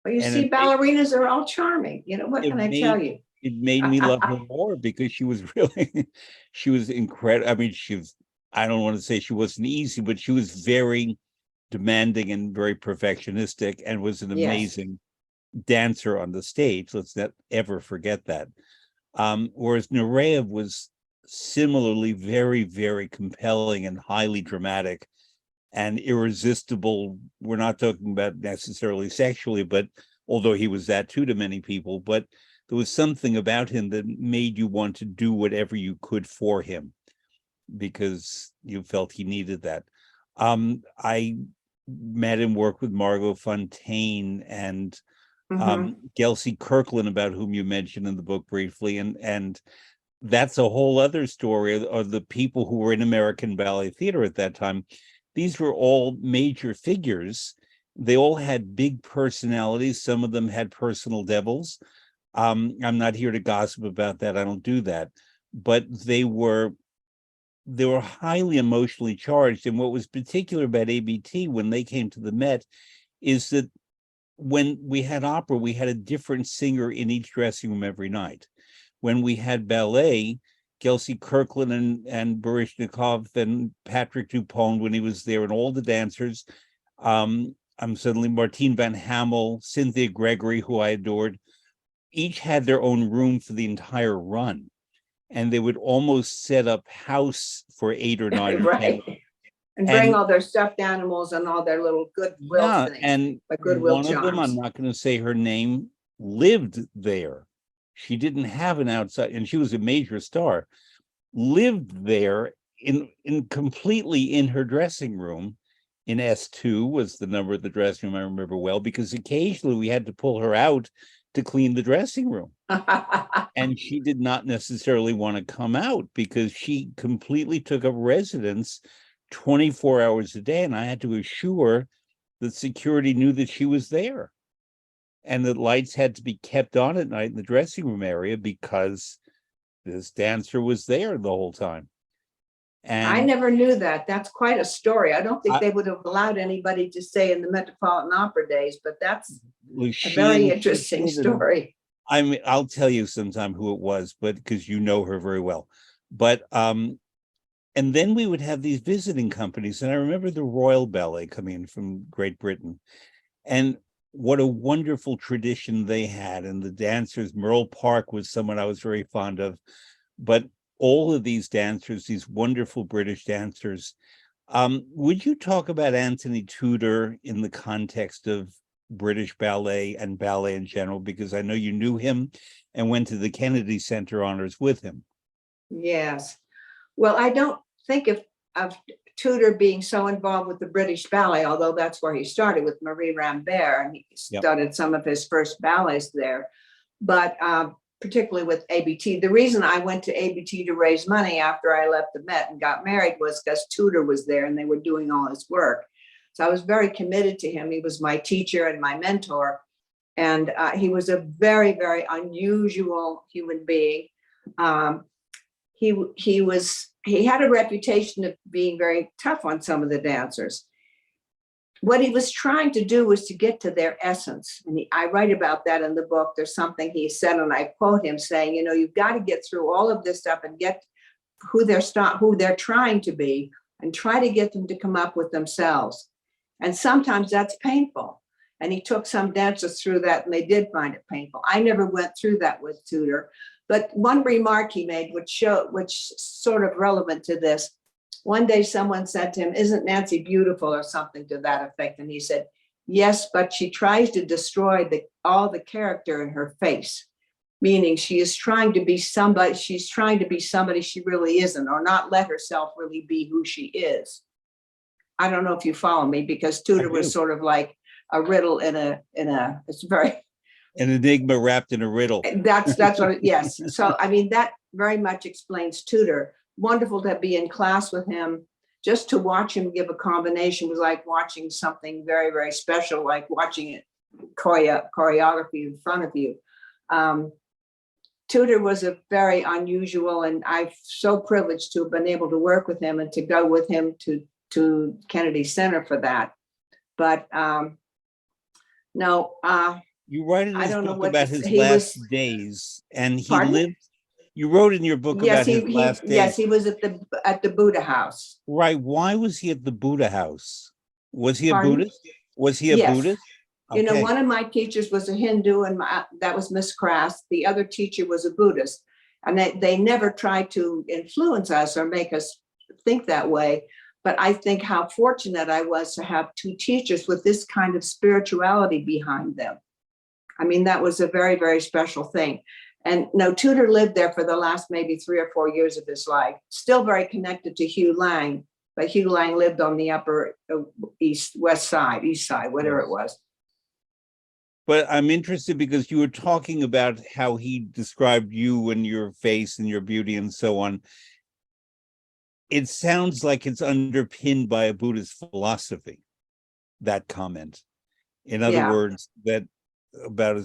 Well, you see, ballerinas are all charming. You know, what can I tell you? It made me love her more because she was really, she was incredible. I mean, I don't want to say she wasn't easy, but she was very demanding and very perfectionistic, and was an amazing dancer on the stage. Let's not ever forget that. Whereas Nureyev was similarly very, very compelling and highly dramatic and irresistible. We're not talking about necessarily sexually, but although he was that too to many people, but there was something about him that made you want to do whatever you could for him because you felt he needed that. I met and worked with Margot Fontaine and Gelsey Kirkland, about whom you mentioned in the book briefly, and that's a whole other story of the people who were in American Ballet Theater at that time. These were all major figures. They all had big personalities. Some of them had personal devils. I'm not here to gossip about that. I don't do that. But they were highly emotionally charged. And what was particular about ABT when they came to the Met is that when we had opera, we had a different singer in each dressing room every night. When we had ballet, Gelsey Kirkland and Baryshnikov and Patrick Dupont, when he was there, and all the dancers, suddenly Martine Van Hamel, Cynthia Gregory, who I adored, each had their own room for the entire run. And they would almost set up house for 8 or 9 or 10. And bring all their stuffed animals and all their little goodwill things. And one of them, I'm not going to say her name, lived there. She didn't have an outside, and she was a major star, lived there in completely in her dressing room. In S2 was the number of the dressing room I remember well, because occasionally we had to pull her out to clean the dressing room. And she did not necessarily want to come out because she completely took up residence 24 hours a day. And I had to assure that security knew that she was there. And the lights had to be kept on at night in the dressing room area because this dancer was there the whole time. And I never knew that. That's quite a story. I don't think they would have allowed anybody to stay in the Metropolitan Opera days, but that's a very interesting story. I mean, I'll tell you sometime who it was, but because you know her very well. But and then we would have these visiting companies, and I remember the Royal Ballet coming in from Great Britain, and what a wonderful tradition they had. And the dancers, Merle Park was someone I was very fond of, but all of these dancers, these wonderful British dancers. Would you talk about Anthony Tudor in the context of British ballet and ballet in general? Because I know you knew him and went to the Kennedy Center honors with him. Yes. Well, I don't think of Tudor being so involved with the British Ballet, although that's where he started with Marie Rambert, and he started some of his first ballets there. But particularly with ABT. The reason I went to ABT to raise money after I left the Met and got married was because Tudor was there and they were doing all his work. So I was very committed to him. He was my teacher and my mentor. And he was a very, very unusual human being. He had a reputation of being very tough on some of the dancers. What he was trying to do was to get to their essence. And I write about that in the book. There's something he said, and I quote him saying, you know, you've got to get through all of this stuff and get who they're trying to be and try to get them to come up with themselves. And sometimes that's painful. And he took some dancers through that and they did find it painful. I never went through that with Tudor. But one remark he made, which sort of relevant to this, one day someone said to him, "Isn't Nancy beautiful?" or something to that effect. And he said, "Yes, but she tries to destroy all the character in her face," meaning she is trying to be somebody, she really isn't, or not let herself really be who she is. I don't know if you follow me, because Tudor was sort of like a riddle it's very an enigma wrapped in a riddle. That's what yes. So I mean, that very much explains Tudor. Wonderful to be in class with him. Just to watch him give a combination was like watching something very, very special, like watching it choreography in front of you. Tudor was a very unusual, and I'm so privileged to have been able to work with him and to go with him to Kennedy Center for that. But no, you write in this book about his last days, and he lived. You wrote in your book about his last days. Yes, he was at the Buddha house. Right. Why was he at the Buddha house? Was he a Buddhist? Was he a Buddhist? Okay. You know, one of my teachers was a Hindu, and that was Miss Crass. The other teacher was a Buddhist. And they never tried to influence us or make us think that way. But I think how fortunate I was to have two teachers with this kind of spirituality behind them. I mean, that was a very, very special thing. And no, Tudor lived there for the last maybe 3 or 4 years of his life, still very connected to Hugh Lang, but Hugh Lang lived on the upper east side, whatever it was. But I'm interested because you were talking about how he described you and your face and your beauty and so on. It sounds like it's underpinned by a Buddhist philosophy, that comment. In other words, that about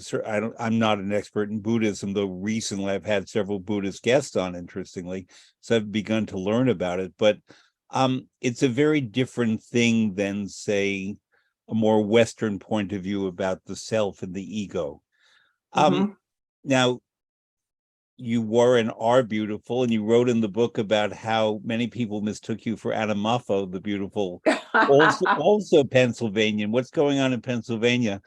I'm not an expert in Buddhism, though recently I've had several Buddhist guests on, interestingly, so I've begun to learn about it. But it's a very different thing than, say, a more Western point of view about the self and the ego. Now, you were and are beautiful, and you wrote in the book about how many people mistook you for Anna Moffo, the beautiful, also Pennsylvanian. What's going on in Pennsylvania?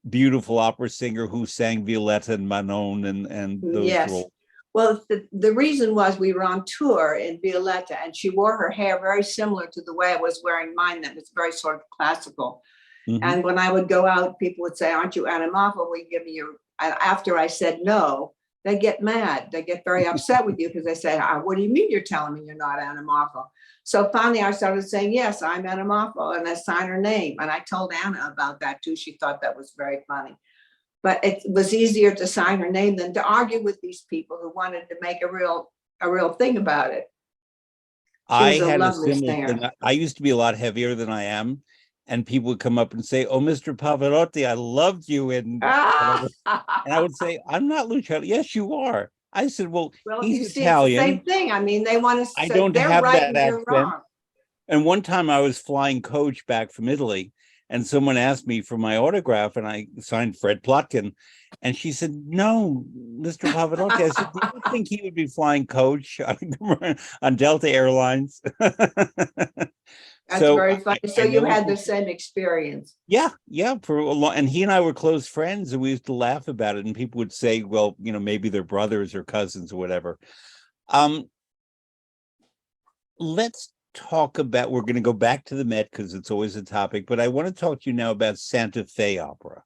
Beautiful opera singer who sang Violetta and Manon and those roles. Well, the reason was we were on tour in Violetta, and she wore her hair very similar to the way I was wearing mine. That was very sort of classical. And when I would go out, people would say, "Aren't you Anna Moffo? Will you give me your..." And after I said no, they get mad. They get very upset with you because they say, "What do you mean you're telling me you're not Anna Moffo?" So finally I started saying, "Yes, I'm Anna Moffo," and I signed her name. And I told Anna about that too. She thought that was very funny. But it was easier to sign her name than to argue with these people who wanted to make a real thing about it. I had a similar thing. I used to be a lot heavier than I am. And people would come up and say, "Oh, Mr. Pavarotti, I loved you." And I would say, "I'm not Luciano." "Yes, you are." I said, well he's Italian. It's the same thing. I mean, they want to say I don't have right that accent. Wrong. And one time I was flying coach back from Italy, and someone asked me for my autograph, and I signed Fred Plotkin. And she said, "No, Mr. Pavarotti." I said, "Do you think he would be flying coach on Delta Airlines?" That's very funny. So you had the same experience. Yeah, for a long, and he and I were close friends, and we used to laugh about it. And people would say, "Well, you know, maybe they're brothers or cousins or whatever." Let's talk about. We're going to go back to the Met because it's always a topic, but I want to talk to you now about Santa Fe Opera,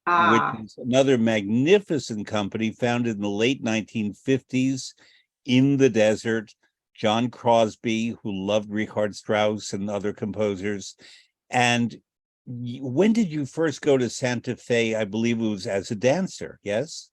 which is another magnificent company founded in the late 1950s in the desert, John Crosby, who loved Richard Strauss and other composers. And when did you first go to Santa Fe? I believe it was as a dancer, yes?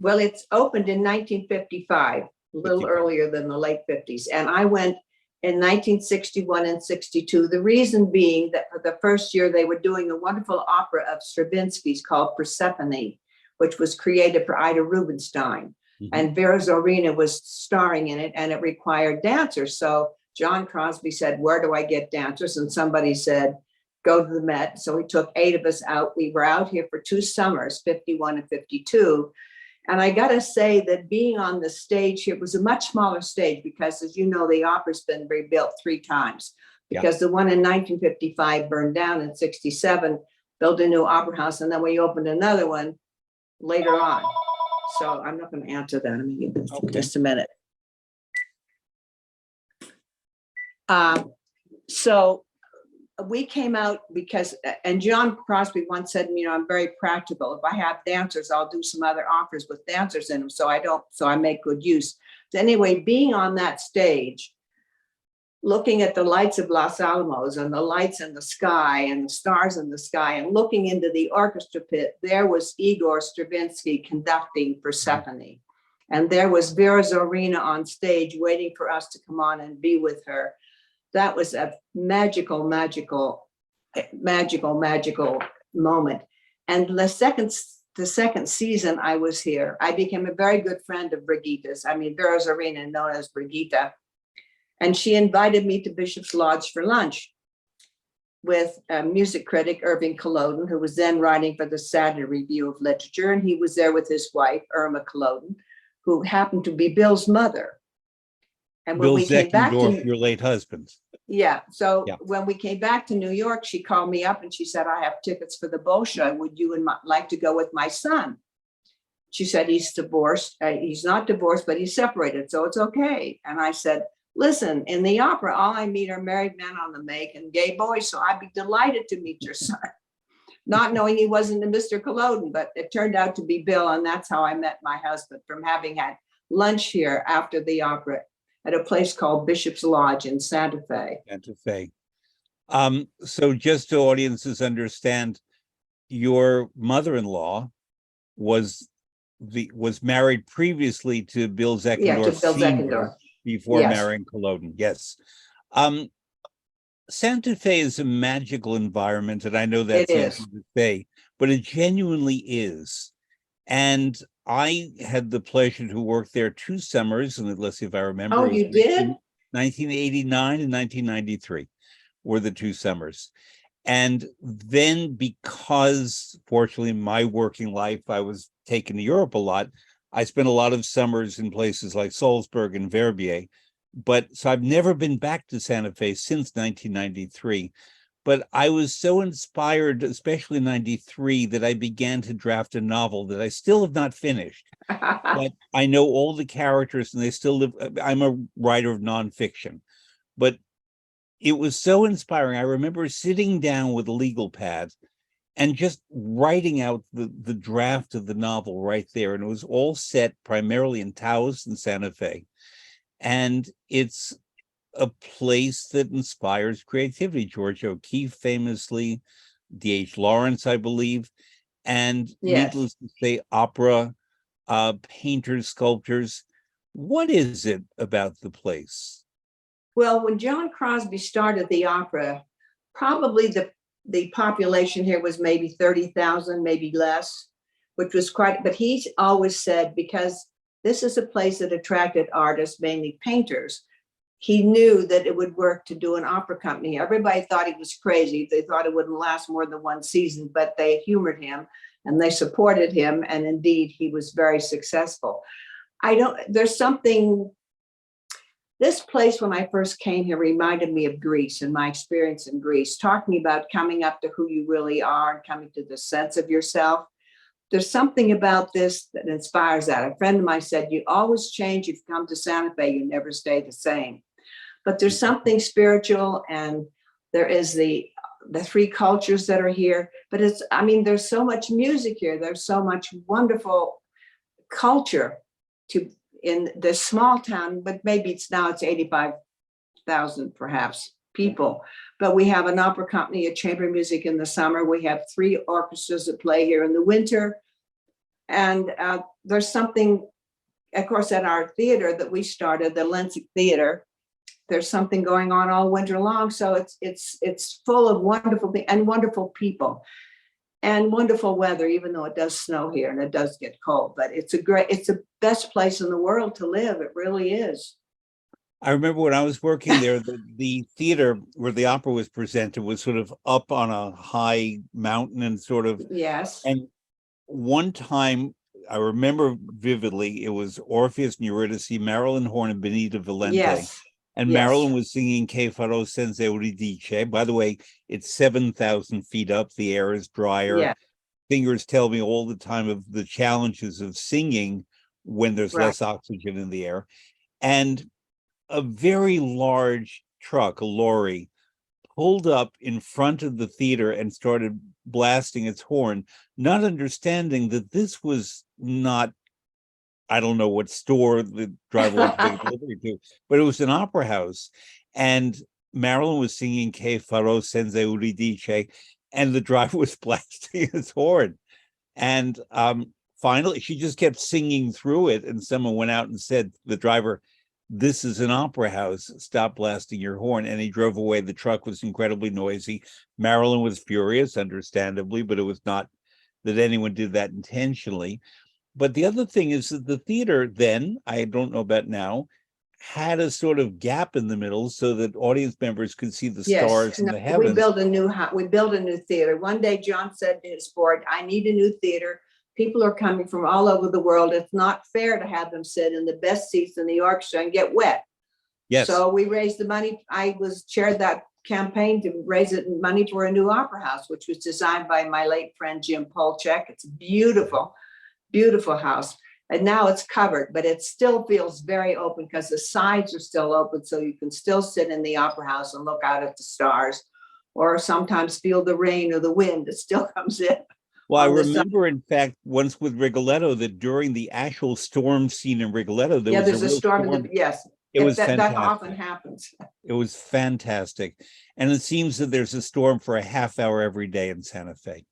Well, it's opened in 1955, a little 55. earlier than the late 50s. And I went in 1961 and 62. The reason being that for the first year, they were doing a wonderful opera of Stravinsky's called Persephone, which was created for Ida Rubinstein. Mm-hmm. And Vera Zorina was starring in it, and it required dancers. So John Crosby said, where do I get dancers? And somebody said, go to the Met. So he took 8 of us out. We were out here for 2 summers, 51 and 52. And I got to say that being on the stage here was a much smaller stage because, as you know, the opera's been rebuilt 3 times because the one in 1955 burned down in 67, built a new opera house, and then we opened another one later on. So I'm not going to answer that. I'm going to give it just a minute. So we came out because, and John Crosby once said, you know, I'm very practical. If I have dancers, I'll do some other offers with dancers in them. So I make good use. So anyway, being on that stage, looking at the lights of Los Alamos and the lights in the sky and the stars in the sky and looking into the orchestra pit, there was Igor Stravinsky conducting Persephone. And there was Vera Zorina on stage waiting for us to come on and be with her. That was a magical moment. And the second season I was here, I became a very good friend of Brigitta's. I mean, Vera Zorina, known as Brigitta. And she invited me to Bishop's Lodge for lunch with a music critic, Irving Culloden, who was then writing for the Saturday Review of Literature. And he was there with his wife, Irma Culloden, who happened to be Bill's mother. And when Bill we came back Zeckendorf, your late husband. Yeah. So when we came back to New York, she called me up and she said, I have tickets for the Bolshoi. Would you like to go with my son? She said, he's divorced. He's not divorced, but he's separated. So it's okay. And I said, listen, in the opera, all I meet are married men on the make and gay boys. So I'd be delighted to meet your son. Not knowing he wasn't a Mr. Culloden, but it turned out to be Bill. And that's how I met my husband, from having had lunch here after the opera at a place called Bishop's Lodge in Santa Fe. Santa Fe. So just so audiences understand, your mother-in-law was married previously to Bill Zeckendorf, to Bill Zeckendorf. Before marrying Culloden. Yes. Santa Fe is a magical environment, and I know that's easy to say, but it genuinely is. And I had the pleasure to work there 2 summers, and let's see if I remember. Oh, you did? 1989 and 1993 were the 2 summers. And then, because fortunately in my working life, I was taken to Europe a lot, I spent a lot of summers in places like Salzburg and Verbier. But so I've never been back to Santa Fe since 1993. But I was so inspired, especially in 93, that I began to draft a novel that I still have not finished. But I know all the characters and they still live. I'm a writer of nonfiction, but it was so inspiring. I remember sitting down with a legal pad and just writing out the draft of the novel right there. And it was all set primarily in Taos and Santa Fe. And it's a place that inspires creativity. George O'Keeffe famously, D.H. Lawrence, I believe, and needless to say, opera, painters, sculptors. What is it about the place? Well, when John Crosby started the opera, probably the population here was maybe 30,000, maybe less, which was quite, but he's always said, because this is a place that attracted artists, mainly painters, he knew that it would work to do an opera company. Everybody thought he was crazy. They thought it wouldn't last more than 1 season, but they humored him and they supported him. And indeed, he was very successful. There's something, this place when I first came here reminded me of Greece and my experience in Greece, talking about coming up to who you really are and coming to the sense of yourself. There's something about this that inspires that. A friend of mine said, you always change. If you come to Santa Fe, you never stay the same. But there's something spiritual, and there is the 3 cultures that are here. But there's so much music here. There's so much wonderful culture in this small town, but maybe it's 85,000 perhaps people. But we have an opera company, a chamber music in the summer. We have 3 orchestras that play here in the winter. And there's something, of course, at our theater that we started, the Lensic Theater, there's something going on all winter long. So it's full of wonderful things and wonderful people and wonderful weather, even though it does snow here and it does get cold. But it's the best place in the world to live. It really is. I remember when I was working there, the theater where the opera was presented was sort of up on a high mountain and sort of, Yes. and one time I remember vividly, it was Orpheus and Eurydice, Marilyn Horne and Benita Valente. Yes. And Yes. Marilyn was singing Che farò senza Euridice. By the way, it's 7,000 feet up. The air is drier. Yeah. Singers tell me all the time of the challenges of singing when there's less oxygen in the air. And a very large truck, a lorry, pulled up in front of the theater and started blasting its horn, not understanding that this was not, I don't know what store the driver was taking delivery to, but it was an opera house. And Marilyn was singing Che farò senza Euridice, and the driver was blasting his horn. And finally, she just kept singing through it, and someone went out and said to the driver, "This is an opera house, stop blasting your horn." And he drove away. The truck was incredibly noisy. Marilyn was furious, understandably, but it was not that anyone did that intentionally. But the other thing is that the theater then, I don't know about now, had a sort of gap in the middle so that audience members could see the stars in the heavens. We built a new theater. One day John said to his board, "I need a new theater. People are coming from all over the world. It's not fair to have them sit in the best seats in the orchestra and get wet." Yes. So we raised the money. I chaired that campaign to raise money for a new opera house, which was designed by my late friend Jim Polchek. It's a beautiful, beautiful house. And now it's covered, but it still feels very open because the sides are still open. So you can still sit in the opera house and look out at the stars, or sometimes feel the rain or the wind that still comes in. Well, I remember, in fact, once with Rigoletto, that during the actual storm scene in Rigoletto, there's a storm. Yes, it was that fantastic. often happens. It was fantastic. And it seems that there's a storm for a half hour every day in Santa Fe.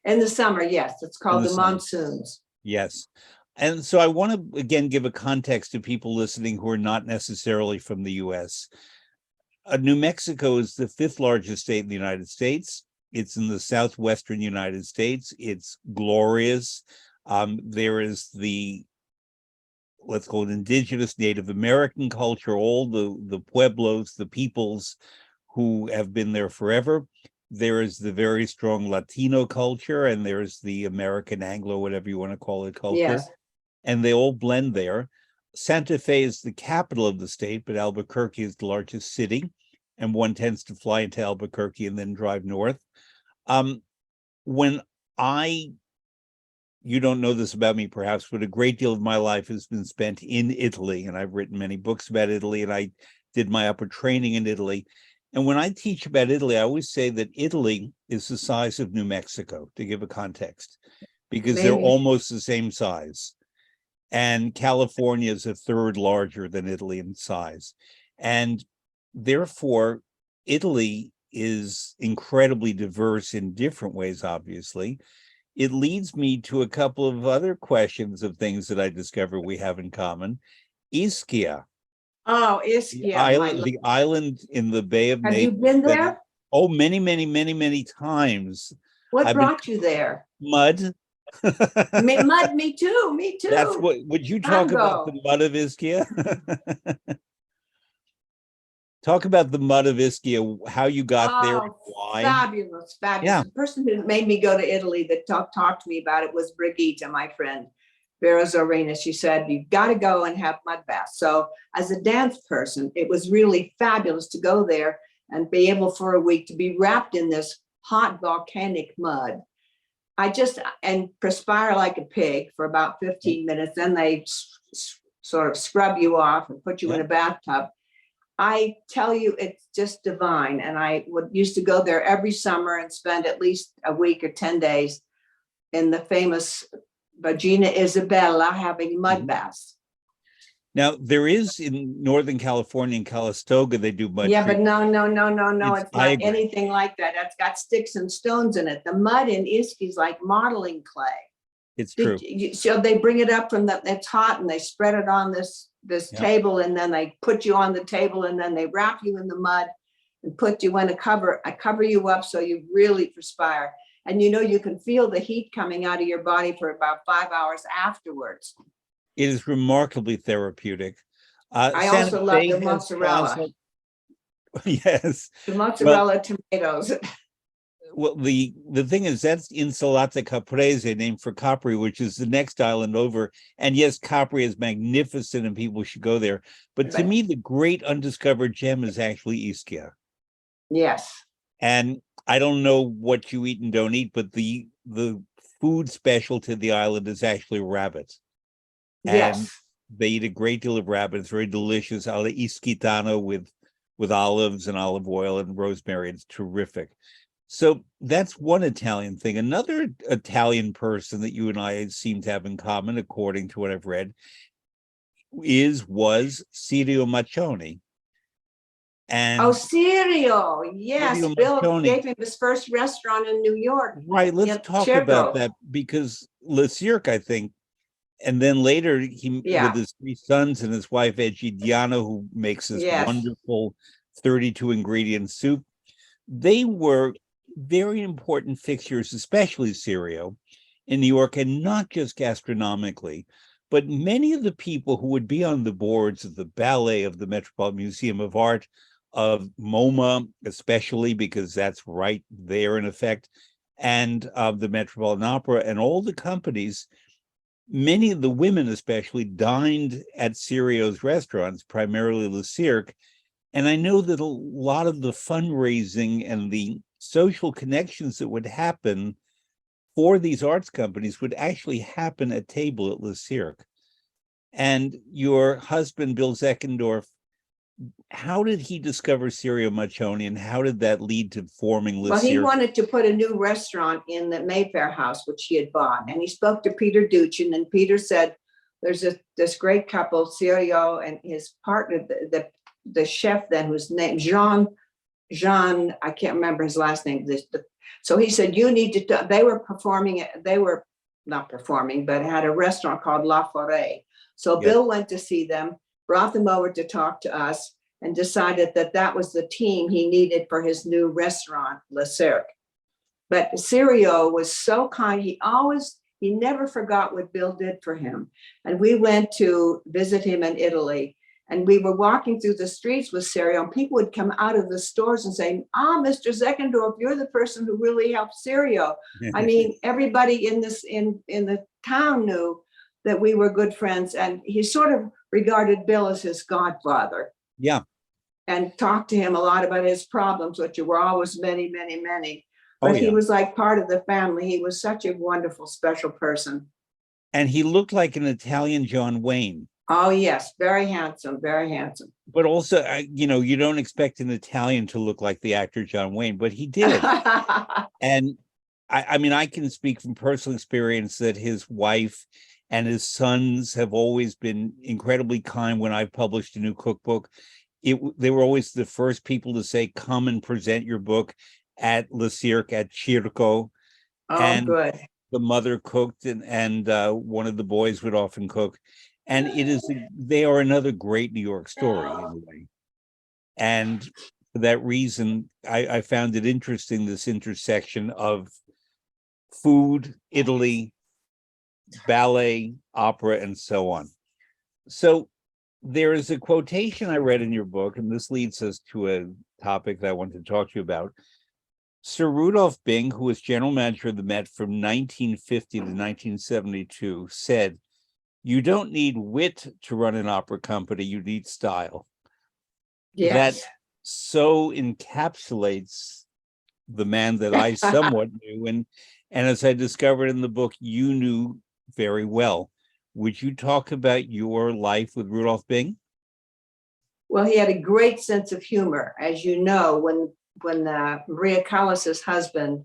In the summer, yes. It's called the monsoons. Yes. And so I want to, again, give a context to people listening who are not necessarily from the U.S. New Mexico is the 5th largest state in the United States. It's in the southwestern United States. It's glorious. There is the, let's call it, indigenous Native American culture, all the pueblos, the peoples who have been there forever. There is the very strong Latino culture, and there's the American Anglo, whatever you want to call it, culture. Yes. And they all blend there. Santa Fe is the capital of the state, but Albuquerque is the largest city, and one tends to fly into Albuquerque and then drive north. You don't know this about me perhaps, but a great deal of my life has been spent in Italy, and I've written many books about Italy, and I did my upper training in Italy. And when I teach about Italy, I always say that Italy is the size of New Mexico, to give a context, because they're almost the same size. And California is a third larger than Italy in size. And therefore, Italy is incredibly diverse in different ways, obviously. It leads me to a couple of other questions of things that I discover we have in common. Ischia. Oh, Ischia. The island in the Bay of Naples. Have you been there? Oh, many, many, many, many times. What brought you there? Mud. Mud, me too. That's what, would you talk about the mud of Ischia? Talk about the mud of Ischia, how you got there, and why. Fabulous. Yeah. The person who made me go to Italy that talked to me about it was Brigitte, my friend, Vera Zorina. She said, "You've got to go and have mud baths." So as a dance person, it was really fabulous to go there and be able for a week to be wrapped in this hot volcanic mud. And perspire like a pig for about 15 minutes. Then they sort of scrub you off and put you in a bathtub. I tell you, it's just divine. And I used to go there every summer and spend at least a week or 10 days in the famous Regina Isabella having mud baths. Now, there is in Northern California, in Calistoga, they do mud Yeah, but treatment. no, it's I not agree. anything like that. It's got sticks and stones in it. The mud in Iski is like modeling clay. It's true. So they bring it up from it's hot and they spread it on this Yeah. table, and then they put you on the table, and then they wrap you in the mud and put you in a cover. I cover you up so you really perspire. And you can feel the heat coming out of your body for about 5 hours afterwards. It is remarkably therapeutic. I Santa also love Fe the has mozzarella. also, yes. The mozzarella tomatoes. Well, the thing is, that's Insalata Caprese, named for Capri, which is the next island over. And yes, Capri is magnificent and people should go there. But to me, the great undiscovered gem is actually Ischia. Yes. And I don't know what you eat and don't eat, but the food special to the island is actually rabbit. Yes. And they eat a great deal of rabbit. It's very delicious. Alla Ischitano with olives and olive oil and rosemary. It's terrific. So that's one Italian thing. Another Italian person that you and I seem to have in common, according to what I've read, was Sirio Maccioni. And Sirio, yes. Sirio Bill Maccioni gave him his first restaurant in New York. Right, let's talk about that, because Le Cirque, I think, and then later with his 3 sons and his wife Egidiano, who makes this wonderful 32 ingredient soup, they were very important fixtures, especially Sirio, in New York, and not just gastronomically, but many of the people who would be on the boards of the ballet, of the Metropolitan Museum of Art, of MoMA, especially because that's right there in effect, and of the Metropolitan Opera and all the companies, many of the women especially dined at Sirio's restaurants, primarily Le Cirque. And I know that a lot of the fundraising and the social connections that would happen for these arts companies would actually happen at table at Le Cirque. And your husband, Bill Zeckendorf, how did he discover Sirio Maccioni, and how did that lead to forming Le Cirque? Well, he wanted to put a new restaurant in the Mayfair house, which he had bought. And he spoke to Peter Duchin, and Peter said, there's this great couple, Sirio and his partner, the chef then, whose name, Jean, I can't remember his last name. So he said, you need to, they were not performing, but had a restaurant called La Forêt. So Bill went to see them, brought them over to talk to us, and decided that was the team he needed for his new restaurant, Le Cirque. But Sirio was so kind. He never forgot what Bill did for him. And we went to visit him in Italy. And we were walking through the streets with Sirio, and people would come out of the stores and say, Mr. Zeckendorf, you're the person who really helped Sirio. I mean, everybody in the town knew that we were good friends. And he sort of regarded Bill as his godfather. Yeah. And talked to him a lot about his problems, which were always many, many, many. But he was like part of the family. He was such a wonderful, special person. And he looked like an Italian John Wayne. Oh, yes. Very handsome, very handsome. But also, you don't expect an Italian to look like the actor John Wayne, but he did. And I mean, I can speak from personal experience that his wife and his sons have always been incredibly kind. When I published a new cookbook, they were always the first people to say, come and present your book at Le Cirque, at Circo. Oh, and good. The mother cooked, and one of the boys would often cook. And they are another great New York story in a way. And for that reason, I found it interesting, this intersection of food, Italy, ballet, opera, and so on. So there is a quotation I read in your book, and this leads us to a topic that I want to talk to you about. Sir Rudolph Bing, who was general manager of the Met from 1950 to 1972, said, "You don't need wit to run an opera company, you need style." Yes. That so encapsulates the man that I somewhat knew, and as I discovered in the book, you knew very well. Would you talk about your life with Rudolph Bing? Well, he had a great sense of humor. As you know, when Maria Callas's husband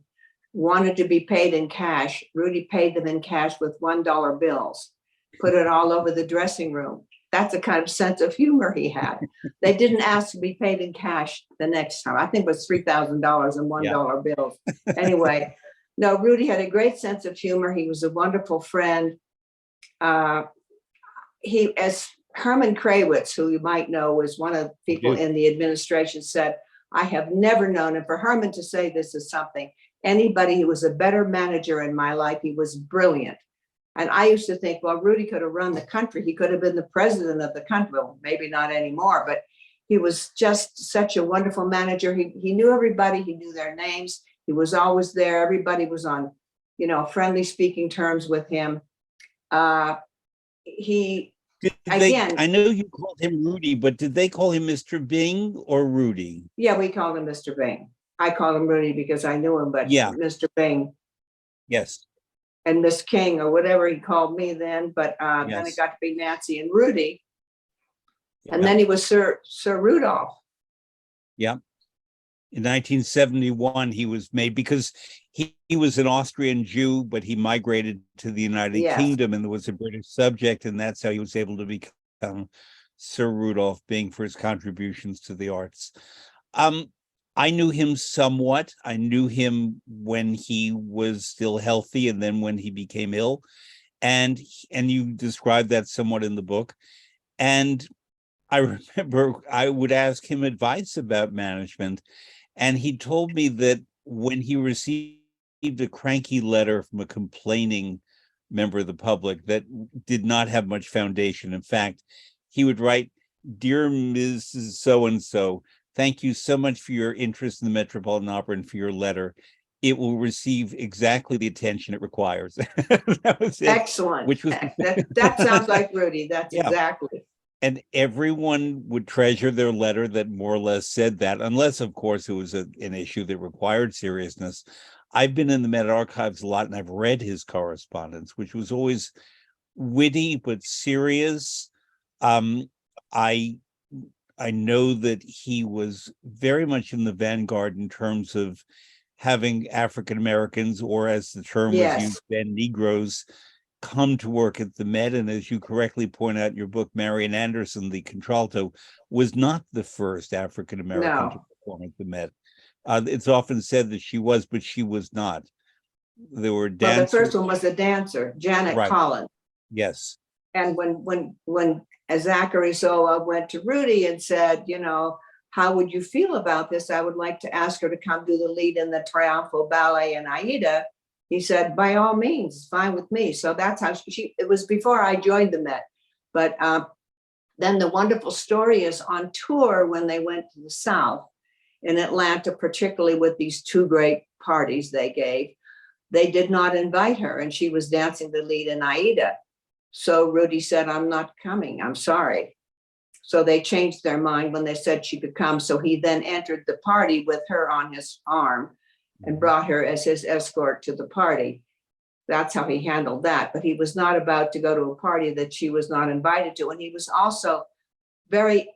wanted to be paid in cash, Rudy paid them in cash with $1 bills, put it all over the dressing room. that's the kind of sense of humor he had. They didn't ask to be paid in cash the next time. I think it was $3,000 in $1 bills. Anyway, no, Rudy had a great sense of humor. He was a wonderful friend. As Herman Krawitz, who you might know was one of the people in the administration, said, I have never known, and for Herman to say this is something, anybody who was a better manager in my life. He was brilliant. And I used to think, well, Rudy could have run the country. He could have been the president of the country. Well, maybe not anymore, but he was just such a wonderful manager. He knew everybody. He knew their names. He was always there. Everybody was on, friendly speaking terms with him. I know you called him Rudy, but did they call him Mr. Bing or Rudy? Yeah, we called him Mr. Bing. I called him Rudy because I knew him, but Mr. Bing. Yes. And Miss King or whatever he called me then, but then it got to be Nancy and Rudy. And then he was Sir Rudolph. Yeah. In 1971, he was made because he was an Austrian Jew, but he migrated to the United Kingdom and was a British subject. And that's how he was able to become Sir Rudolph Bing for his contributions to the arts. I knew him somewhat. I knew him when he was still healthy and then when he became ill. And you described that somewhat in the book. And I remember I would ask him advice about management. And he told me that when he received a cranky letter from a complaining member of the public that did not have much foundation. In fact, he would write, "Dear Mrs. So-and-so, thank you so much for your interest in the Metropolitan Opera and for your letter. It will receive exactly the attention it requires." That was it. Excellent. Which was that sounds like Rudy. That's exactly. And everyone would treasure their letter that more or less said that, unless, of course, it was an issue that required seriousness. I've been in the Met Archives a lot, and I've read his correspondence, which was always witty but serious. I know that he was very much in the vanguard in terms of having African Americans, or as the term was used then, Negroes, come to work at the Met. And as you correctly point out in your book, Marian Anderson, the contralto, was not the first African American to perform at the Met. It's often said that she was, but she was not. There were dancers. Well, the first one was a dancer, Janet Collins. Yes. And when Zachary Zola went to Rudy and said, how would you feel about this? I would like to ask her to come do the lead in the Triumphal Ballet in Aida. He said, by all means, it's fine with me. So that's how it was before I joined the Met. But then the wonderful story is on tour when they went to the South in Atlanta, particularly with these two great parties they gave, they did not invite her, and she was dancing the lead in Aida. So Rudy said, I'm not coming, I'm sorry. So they changed their mind when they said she could come. So he then entered the party with her on his arm and brought her as his escort to the party. That's how he handled that. But he was not about to go to a party that she was not invited to. And he was also very,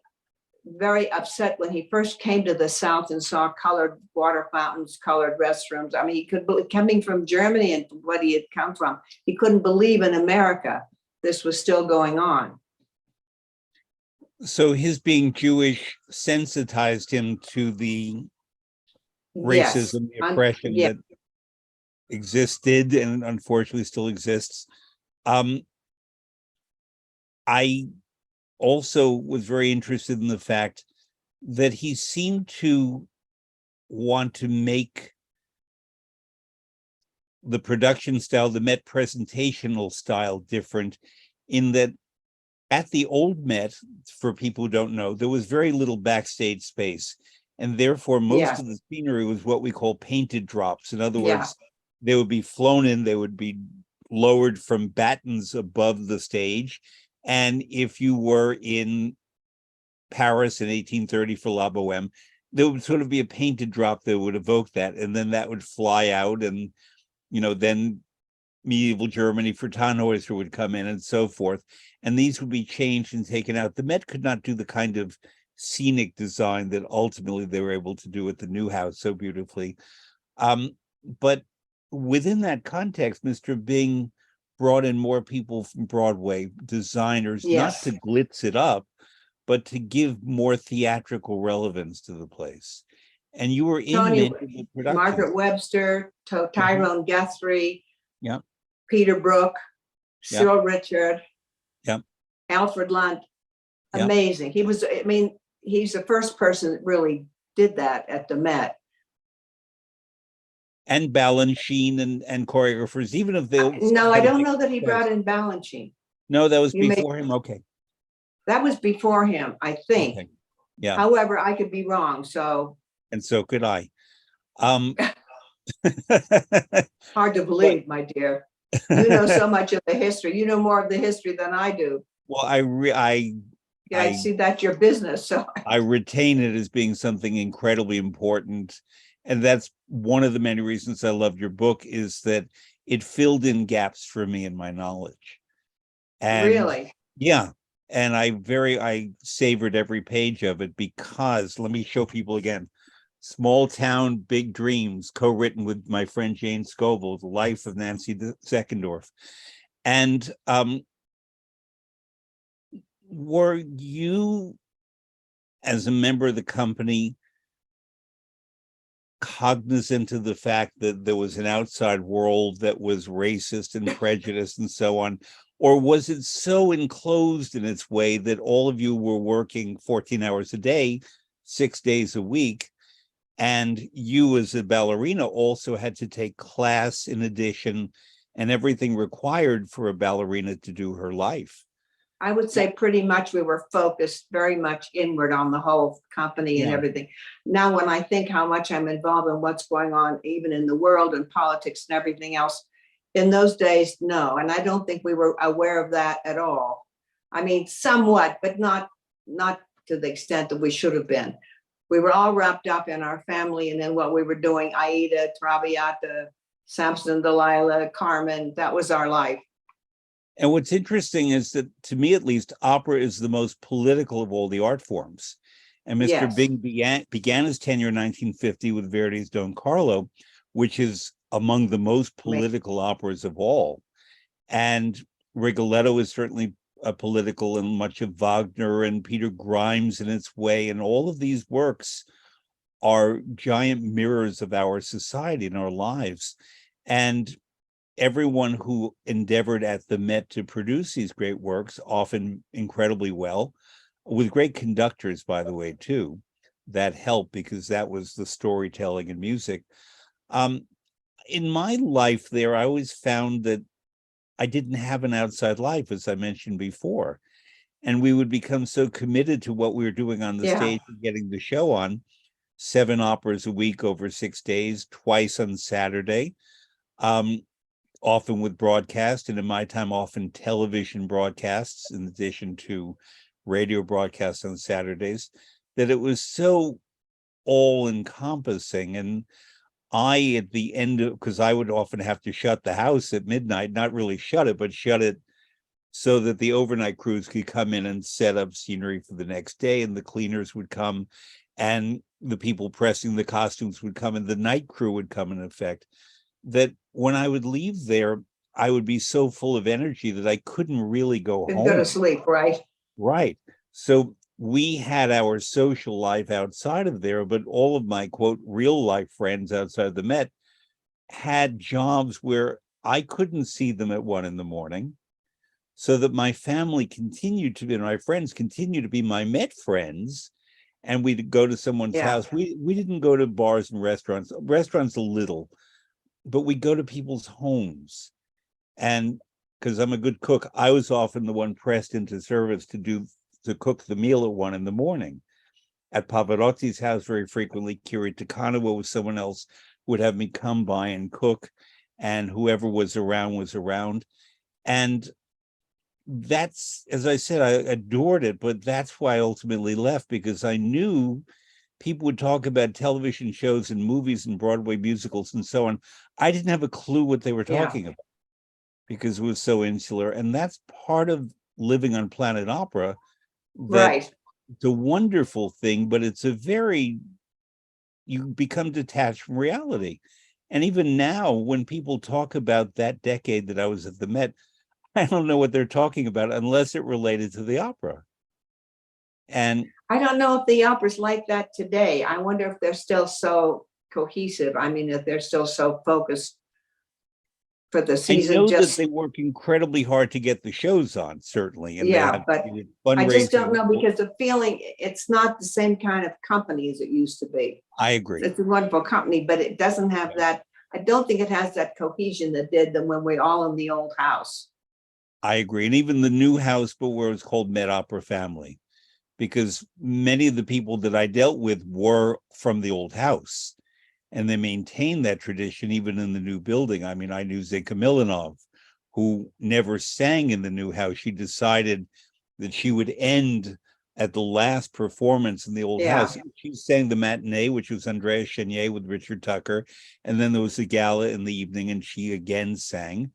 very upset when he first came to the South and saw colored water fountains, colored restrooms. I mean, he could, coming from Germany and what he had come from, he couldn't believe in America this was still going on. So his being Jewish sensitized him to the racism, the oppression that existed and unfortunately still exists. I also was very interested in the fact that he seemed to want to make the production style, the Met presentational style, different, in that at the old Met, for people who don't know, there was very little backstage space. And therefore, most of the scenery was what we call painted drops. In other words, they would be flown in, they would be lowered from battens above the stage. And if you were in Paris in 1830 for La Boheme, there would sort of be a painted drop that would evoke that. And then that would fly out, and, then medieval Germany for Tannhäuser would come in and so forth. And these would be changed and taken out. The Met could not do the kind of scenic design that ultimately they were able to do at the new house so beautifully. But within that context, Mr. Bing brought in more people from Broadway, designers, not Yes. to glitz it up, but to give more theatrical relevance to the place. And you were in Tony, many of the productions. Margaret Webster, Tyrone Guthrie, Yeah, Peter Brook, yeah, Cyril Richard, yeah, Alfred Lunt. yeah. Amazing. He was, I mean, he's the first person that really did that at the Met. And Balanchine and choreographers, even if they No, I had a don't big know that he success. brought in Balanchine. No, that was You may, before him. Okay. that was before him, I think. Okay. Yeah. However, I could be wrong. So And so could I. Um, hard to believe, my dear. You know so much of the history. You know more of the history than I do. Well, Yeah, I see that's your business. So I retain it as being something incredibly important. And that's one of the many reasons I loved your book, is that it filled in gaps for me in my knowledge. And really, yeah, and I savored every page of it, because let me show people again. Small Town, Big Dreams, co-written with my friend Jane Scoville, The Life of Nancy Zeckendorf. And were you, as a member of the company, cognizant of the fact that there was an outside world that was racist and prejudiced and so on? Or was it so enclosed in its way that all of you were working 14 hours a day, 6 days a week, and you as a ballerina also had to take class in addition, and everything required for a ballerina to do her life? I would say pretty much we were focused very much inward on the whole company and everything. Now, when I think how much I'm involved in what's going on, even in the world and politics and everything else, in those days, no. And I don't think we were aware of that at all. I mean, somewhat, but not to the extent that we should have been. We were all wrapped up in our family and in what we were doing. Aida, Traviata, Samson, Delilah, Carmen, that was our life. And what's interesting is that, to me at least, opera is the most political of all the art forms. And Mr. Yes. Bing began his tenure in 1950 with Verdi's Don Carlo, which is among the most political operas of all. And Rigoletto is certainly a political, and much of Wagner and Peter Grimes in its way. And all of these works are giant mirrors of our society and our lives. And everyone who endeavored at the Met to produce these great works, often incredibly well, with great conductors, by the way, too, that helped, because that was the storytelling and music. In my life there, I always found that I didn't have an outside life, as I mentioned before. And we would become so committed to what we were doing on the stage and getting the show on. 7 operas a week over 6 days, twice on Saturday. Often with broadcast, and in my time, often television broadcasts, in addition to radio broadcasts on Saturdays, that it was so all-encompassing. And I, at the end of, because I would often have to shut the house at midnight, not really shut it, but shut it so that the overnight crews could come in and set up scenery for the next day, and the cleaners would come, and the people pressing the costumes would come, and the night crew would come, in effect. That when I would leave there, I would be so full of energy that I couldn't really go home. Go to sleep, right? Right. So we had our social life outside of there, but all of my, quote, real life friends outside the Met had jobs where I couldn't see them at 1 a.m, so that my family continued to be, and my friends continued to be my Met friends. And we'd go to someone's house. We didn't go to bars and restaurants a little, but we go to people's homes. And because I'm a good cook, I was often the one pressed into service to cook the meal at 1 a.m. At Pavarotti's house, very frequently, Kiri Takanawa was someone else who would have me come by and cook, and whoever was around. And that's, as I said, I adored it, but that's why I ultimately left, because I knew people would talk about television shows and movies and Broadway musicals and so on. I didn't have a clue what they were talking about, because it was so insular. And that's part of living on Planet Opera. It's a wonderful thing, but it's you become detached from reality. And even now, when people talk about that decade that I was at the Met, I don't know what they're talking about unless it related to the opera. And I don't know if the opera's like that today. I wonder if they're still so cohesive. I mean, if they're still so focused for the I season. know that Just, they work incredibly hard to get the shows on, certainly, and they yeah, have but I just don't fundraising. know because the feeling, it's not the same kind of company as it used to be. I agree. It's a wonderful company, but it doesn't have that. I don't think it has that cohesion that did than when we're all in the old house. I agree. And even the new house, but where it's called Met Opera Family, because many of the people that I dealt with were from the old house, and they maintain that tradition even in the new building. I mean, I knew Zeckendorf, who never sang in the new house. She decided that she would end at the last performance in the old house. She sang the matinee, which was Andreas Chenier with Richard Tucker, and then there was the gala in the evening, and she again sang.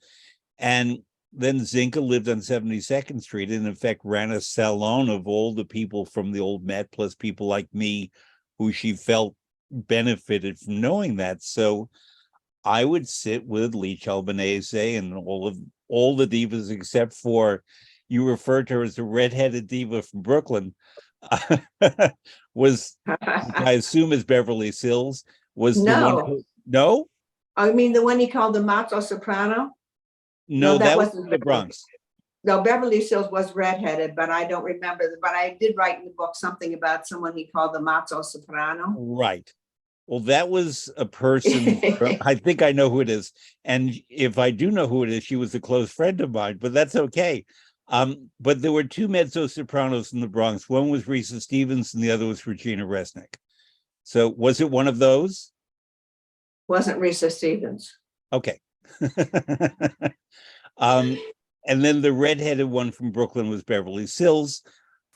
And then Zinka lived on 72nd Street and in fact ran a salon of all the people from the old Met, plus people like me who she felt benefited from knowing that. So I would sit with Leach Albanese and all the divas except for, you referred to her as the redheaded diva from Brooklyn, was, I assume is Beverly Sills, was the one who, no? I mean, the one he called the mezzo soprano? No, that wasn't the Bronx. No, Beverly Sills was redheaded, but I don't remember. But I did write in the book something about someone he called the mezzo soprano. Right. Well, that was a person, I think I know who it is. And if I do know who it is, she was a close friend of mine, but that's okay. But there were two mezzo sopranos in the Bronx. One was Risa Stevens and the other was Regina Resnick. So was it one of those? Wasn't Risa Stevens. Okay. And then the redheaded one from Brooklyn was Beverly Sills.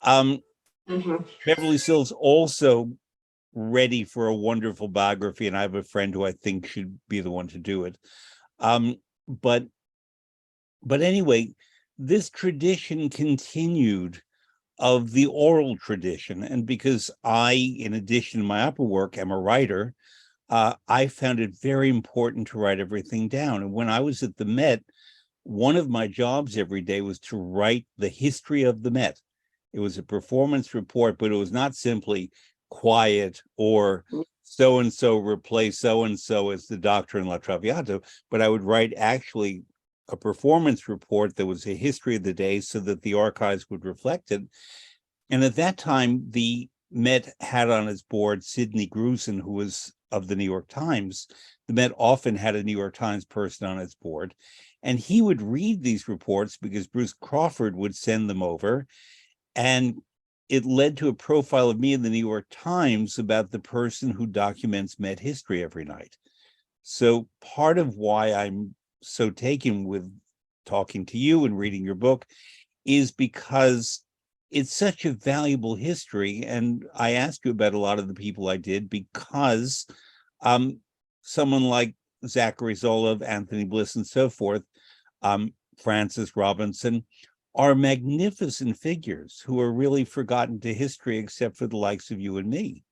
Beverly Sills also ready for a wonderful biography, and I have a friend who I think should be the one to do it. But anyway, this tradition continued of the oral tradition, and because I, in addition to my opera work, am a writer, I found it very important to write everything down. And when I was at the Met, one of my jobs every day was to write the history of the Met. It was a performance report, but it was not simply quiet or so-and-so replace so-and-so as the Doctor in La Traviata, but I would write actually a performance report that was a history of the day so that the archives would reflect it. And at that time, the Met had on its board Sidney Grusin, who was of the New York Times. The Met often had a New York Times person on its board, and he would read these reports because Bruce Crawford would send them over. And it led to a profile of me in the New York Times about the person who documents Met history every night. So part of why I'm so taken with talking to you and reading your book is because it's such a valuable history. And I asked you about a lot of the people I did because someone like Zachary Zolov, Anthony Bliss, and so forth, Francis Robinson, are magnificent figures who are really forgotten to history except for the likes of you and me.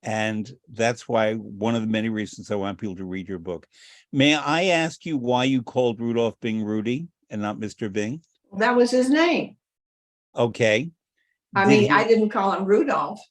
And that's why one of the many reasons I want people to read your book. May I ask you why you called Rudolph Bing Rudy and not Mr. Bing? That was his name. Okay. I mean, I didn't call him Rudolph.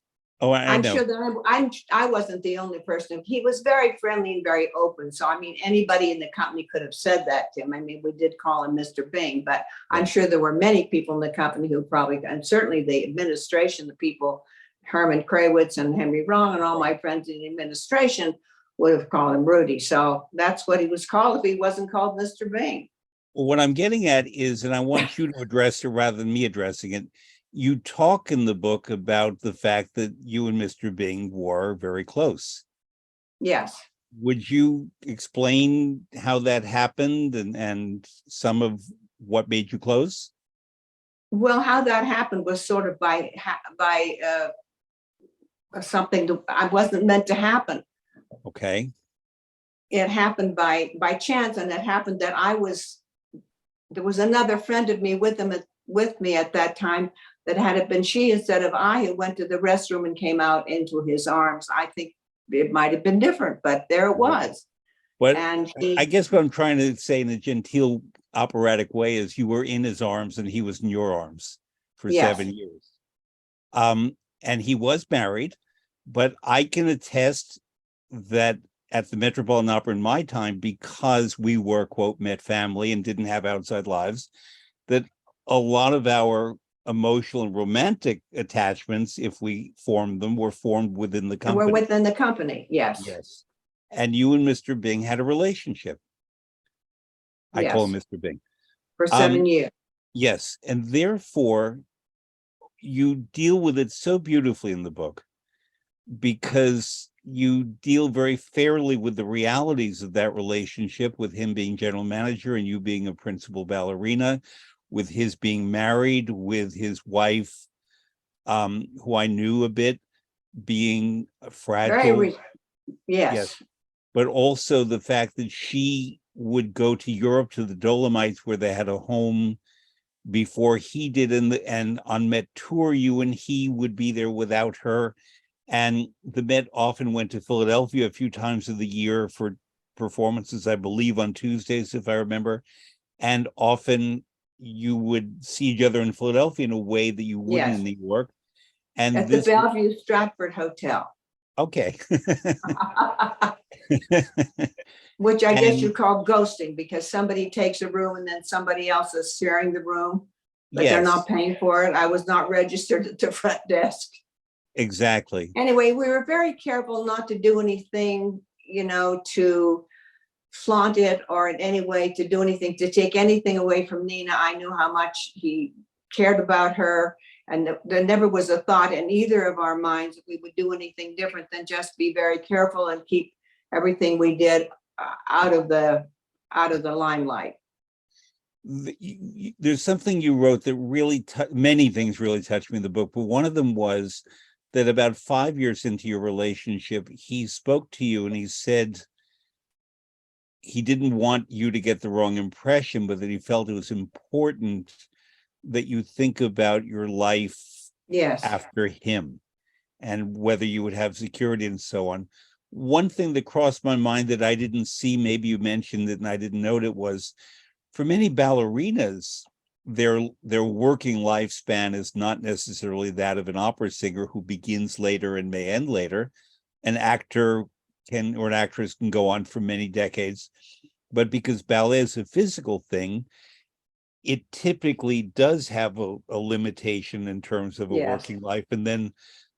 Oh, I know. I'm sure that I wasn't the only person. He was very friendly and very open. So, I mean, anybody in the company could have said that to him. I mean, we did call him Mr. Bing, but I'm sure there were many people in the company who probably, and certainly the administration, the people, Herman Krawitz and Henry Wrong and all my friends in the administration would have called him Rudy. So that's what he was called if he wasn't called Mr. Bing. Well, what I'm getting at is, and I want you to address it rather than me addressing it, you talk in the book about the fact that you and Mr. Bing were very close. Yes. Would you explain how that happened and some of what made you close? Well, how that happened was sort of by something that I wasn't meant to happen. Okay. It happened by chance, and it happened that there was another friend of me with me at that time. That had it been she instead of I who went to the restroom and came out into his arms, I think it might have been different, but there it was. But And I guess what I'm trying to say in a genteel operatic way is you were in his arms and he was in your arms for yes, 7 years. And he was married, but I can attest that at the Metropolitan Opera in my time, because we were, quote, Met family and didn't have outside lives, that a lot of our emotional and romantic attachments, if we formed them, were formed within the and we're company. within the company. Yes. Yes. And you and Mr. Bing had a relationship. I call him Yes. Mr. Bing. For 7 years. Yes. And therefore, you deal with it so beautifully in the book because you deal very fairly with the realities of that relationship, with him being general manager and you being a principal ballerina, with his being married, with his wife, who I knew a bit, being fragile. Yes. But also the fact that she would go to Europe, to the Dolomites, where they had a home before he did, and on Met tour, you and he would be there without her. And the Met often went to Philadelphia a few times of the year for performances, I believe on Tuesdays, if I remember. And often you would see each other in Philadelphia in a way that you wouldn't Yes. in New York. And At this, the Bellevue Stratford Hotel. okay. Which I guess And you call ghosting, because somebody takes a room and then somebody else is sharing the room, but they're yes, not paying for it. I was not registered at the front desk. exactly. Anyway, we were very careful not to do anything, to flaunt it, or in any way to do anything, to take anything away from Nina. I knew how much he cared about her, and there never was a thought in either of our minds that we would do anything different than just be very careful and keep everything we did out of the limelight. There's something you wrote that really, many things really touched me in the book, but one of them was that about 5 years into your relationship, he spoke to you and he said he didn't want you to get the wrong impression, but that he felt it was important that you think about your life Yes. after him and whether you would have security and so on. One thing that crossed my mind that I didn't see, maybe you mentioned it and I didn't note it, was for many ballerinas, their working lifespan is not necessarily that of an opera singer who begins later and may end later. An actor can, or an actress can go on for many decades, but because ballet is a physical thing, it typically does have a limitation in terms of a Yes. working life. And then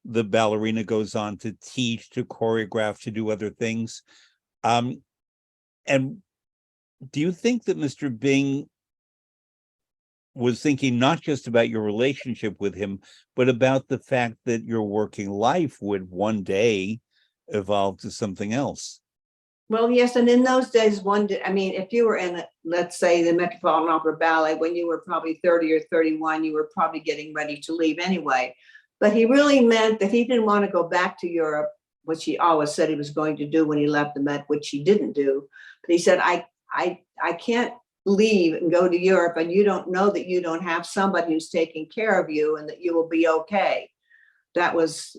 the ballerina goes on to teach, to choreograph, to do other things. And do you think that Mr. Bing was thinking not just about your relationship with him, but about the fact that your working life would one day evolve to something else? Well, yes, and in those days, if you were in, let's say, the Metropolitan Opera Ballet, when you were probably 30 or 31, you were probably getting ready to leave anyway. But he really meant that he didn't want to go back to Europe, which he always said he was going to do when he left the Met, which he didn't do. But he said, I can't leave and go to Europe, and you don't know that you don't have somebody who's taking care of you and that you will be okay. That was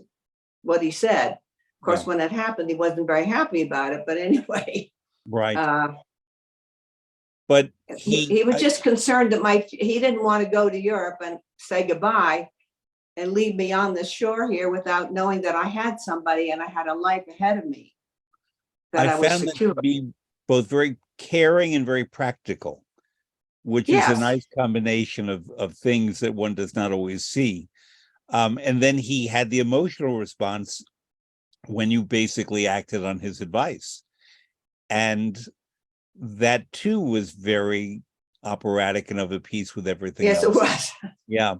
what he said. Of course, when it happened, he wasn't very happy about it. But anyway, right. But he was just concerned that he didn't want to go to Europe and say goodbye and leave me on the shore here without knowing that I had somebody and I had a life ahead of me, that I was found secure. that to be both very caring and very practical, which is a nice combination of things that one does not always see. And then he had the emotional response when you basically acted on his advice. And that too was very operatic and of a piece with everything else. Yes, it was. Yeah.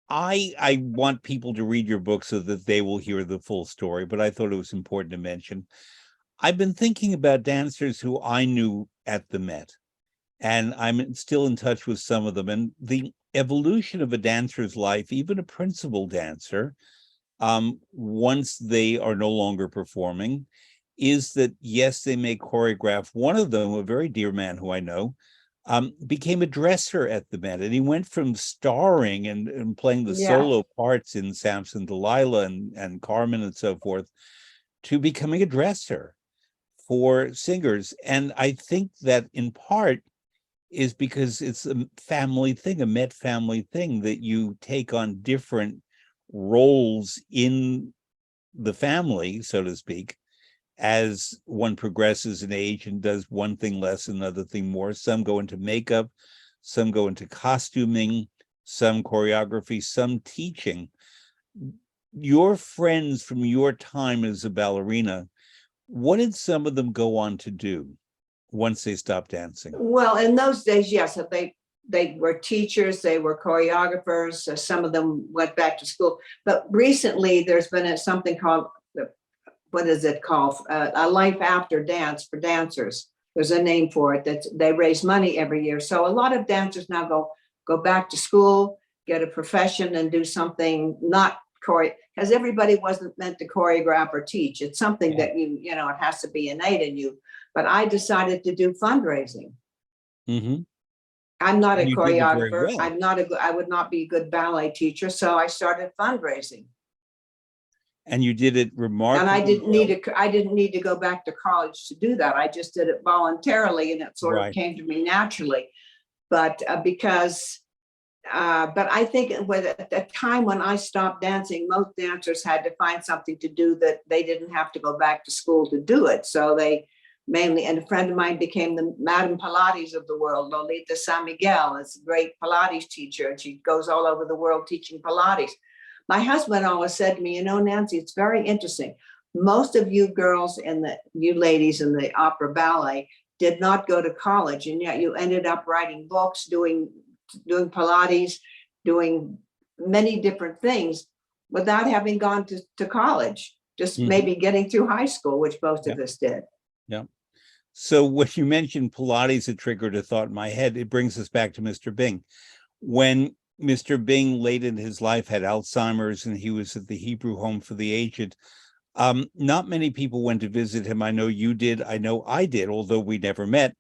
I want people to read your book so that they will hear the full story, but I thought it was important to mention. I've been thinking about dancers who I knew at the Met, and I'm still in touch with some of them. And the evolution of a dancer's life, even a principal dancer, once they are no longer performing, is that, yes, they may choreograph. One of them, a very dear man who I know, became a dresser at the Met, and he went from starring and playing the solo parts in Samson Delilah and Carmen and so forth to becoming a dresser for singers. And I think that in part is because it's a family thing, a Met family thing, that you take on different roles in the family, so to speak, as one progresses in age and does one thing less, another thing more. Some go into makeup, some go into costuming, some choreography, some teaching. Your friends from your time as a ballerina, what did some of them go on to do once they stopped dancing? Well, in those days, yes, they were teachers, they were choreographers. Some of them went back to school. But recently, there's been something called, what is it called? A life after dance for dancers. There's a name for it. That they raise money every year. So a lot of dancers now go back to school, get a profession, and do something not because everybody wasn't meant to choreograph or teach. It's something that you know, it has to be innate in you. But I decided to do fundraising. Mm-hmm. I'm not And a you did it very choreographer. well. I would not be a good ballet teacher. So I started fundraising. And you did it remarkably And well. I didn't need to go back to college to do that. I just did it voluntarily, and it sort of came to me naturally. But but I think at the time when I stopped dancing, most dancers had to find something to do that they didn't have to go back to school to do it. So they mainly, and a friend of mine became the Madame Pilates of the world. Lolita San Miguel is a great Pilates teacher, and she goes all over the world teaching Pilates. My husband always said to me, you know, Nancy, it's very interesting. Most of you girls and you ladies in the opera ballet did not go to college, and yet you ended up writing books, doing Pilates, doing many different things without having gone to college, just maybe getting through high school, which most of us did. Yeah. So when you mentioned Pilates, it triggered a thought in my head. It brings us back to Mr. Bing. When Mr. Bing late in his life had Alzheimer's and he was at the Hebrew Home for the Aged, not many people went to visit him. I know you did. I know I did, although we never met.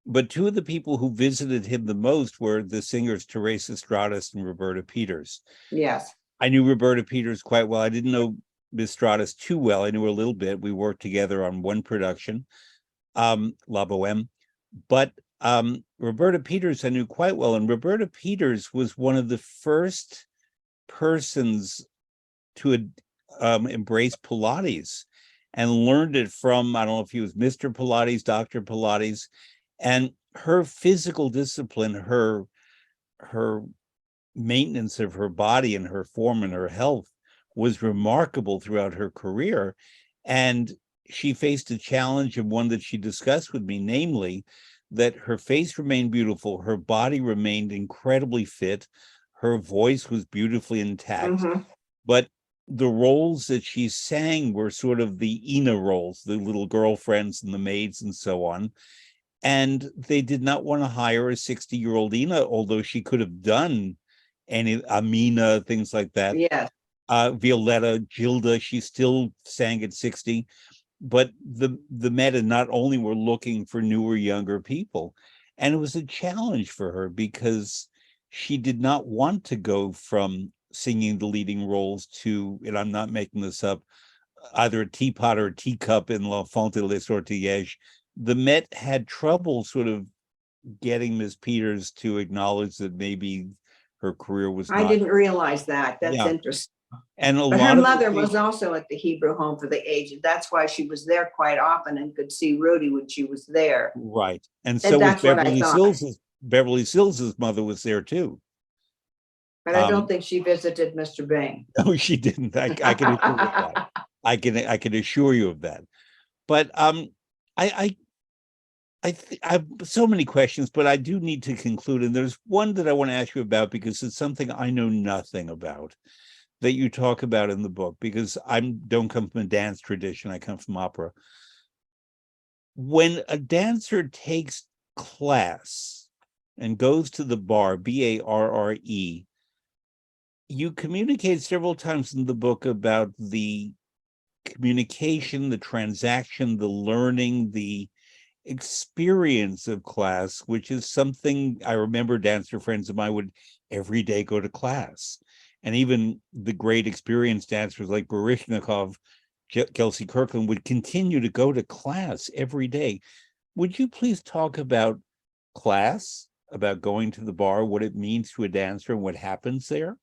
But two of the people who visited him the most were the singers Teresa Stratas and Roberta Peters. Yes. I knew Roberta Peters quite well. I didn't know Miss Stratas too well. I knew her a little bit. We worked together on one production, La Boheme. But Roberta Peters I knew quite well. And Roberta Peters was one of the first persons to embrace Pilates and learned it from, I don't know if he was Mr. Pilates, Dr. Pilates. And her physical discipline, her maintenance of her body and her form and her health was remarkable throughout her career. And she faced a challenge, and one that she discussed with me, namely that her face remained beautiful, her body remained incredibly fit, her voice was beautifully intact, but the roles that she sang were sort of the Ina roles, the little girlfriends and the maids and so on. And they did not want to hire a 60-year-old Ina, although she could have done any Amina, things like that. Yes. Violetta, Gilda, she still sang at 60. But the Met not only were looking for newer, younger people, and it was a challenge for her because she did not want to go from singing the leading roles to, and I'm not making this up, either a teapot or a teacup in L'Enfant de les Sortilèges. The Met had trouble sort of getting Miss Peters to acknowledge that maybe her career was I didn't realize that. That's interesting. And but her mother was also at the Hebrew Home for the Aged. That's why she was there quite often and could see Rudy when she was there. Right. And so was Beverly Sills. Beverly Sills' mother was there too. But I don't think she visited Mr. Bing. No, she didn't. I can assure you of that. I can assure you of that. But I have so many questions, but I do need to conclude. And there's one that I want to ask you about because it's something I know nothing about, that you talk about in the book, because I don't come from a dance tradition. I come from opera. When a dancer takes class and goes to the bar, BARRE, you communicate several times in the book about the communication, the transaction, the learning, the experience of class, which is something I remember dancer friends of mine would every day go to class. And even the great experienced dancers like Baryshnikov Kelsey Kirkland, would continue to go to class every day. Would you please talk about class, about going to the bar, what it means to a dancer and what happens there?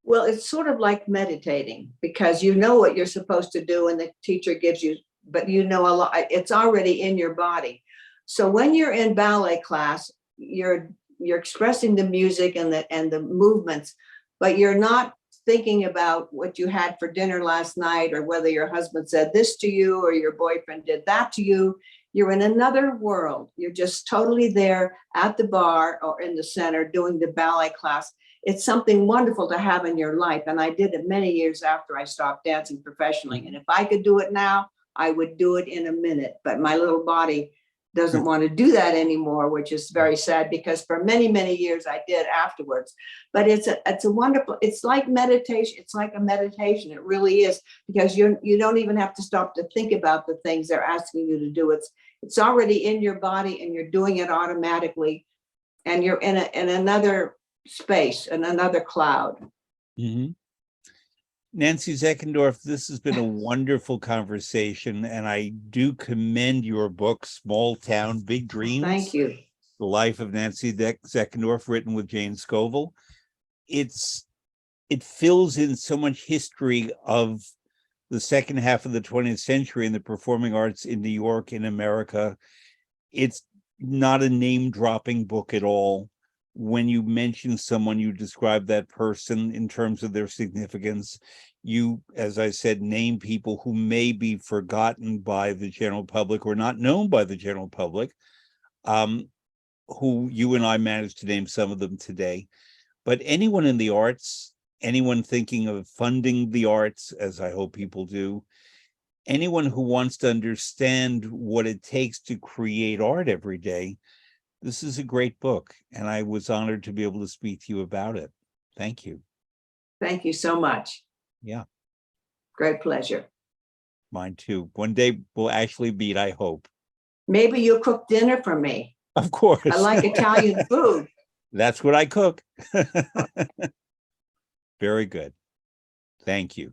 Well, it's sort of like meditating, because you know what you're supposed to do and the teacher gives you, but you know a lot, it's already in your body. So when you're in ballet class, you're expressing the music and the movements, but you're not thinking about what you had for dinner last night, or whether your husband said this to you or your boyfriend did that to you. You're in another world. You're just totally there at the bar or in the center doing the ballet class. It's something wonderful to have in your life. And I did it many years after I stopped dancing professionally. And if I could do it now, I would do it in a minute. But my little body doesn't want to do that anymore, which is very sad, because for many, many years I did afterwards. But it's a wonderful, it's like meditation. It's like a meditation. It really is, because you don't even have to stop to think about the things they're asking you to do. It's already in your body and you're doing it automatically. And you're in another space, in another cloud. Mm-hmm. Nancy Zeckendorf, this has been a wonderful conversation, and I do commend your book, Small Town, Big Dreams. Thank you. The Life of Nancy Zeckendorf, written with Jane Scoville. It fills in so much history of the second half of the 20th century in the performing arts in New York, in America. It's not a name-dropping book at all. When you mention someone, you describe that person in terms of their significance. You, as I said, name people who may be forgotten by the general public or not known by the general public, who you and I managed to name some of them today. But anyone in the arts, anyone thinking of funding the arts, as I hope people do, anyone who wants to understand what it takes to create art every day, this is a great book, and I was honored to be able to speak to you about it. Thank you. Thank you so much. Yeah. Great pleasure. Mine too. One day we'll actually meet, I hope. Maybe you'll cook dinner for me. Of course. I like Italian food. That's what I cook. Very good. Thank you.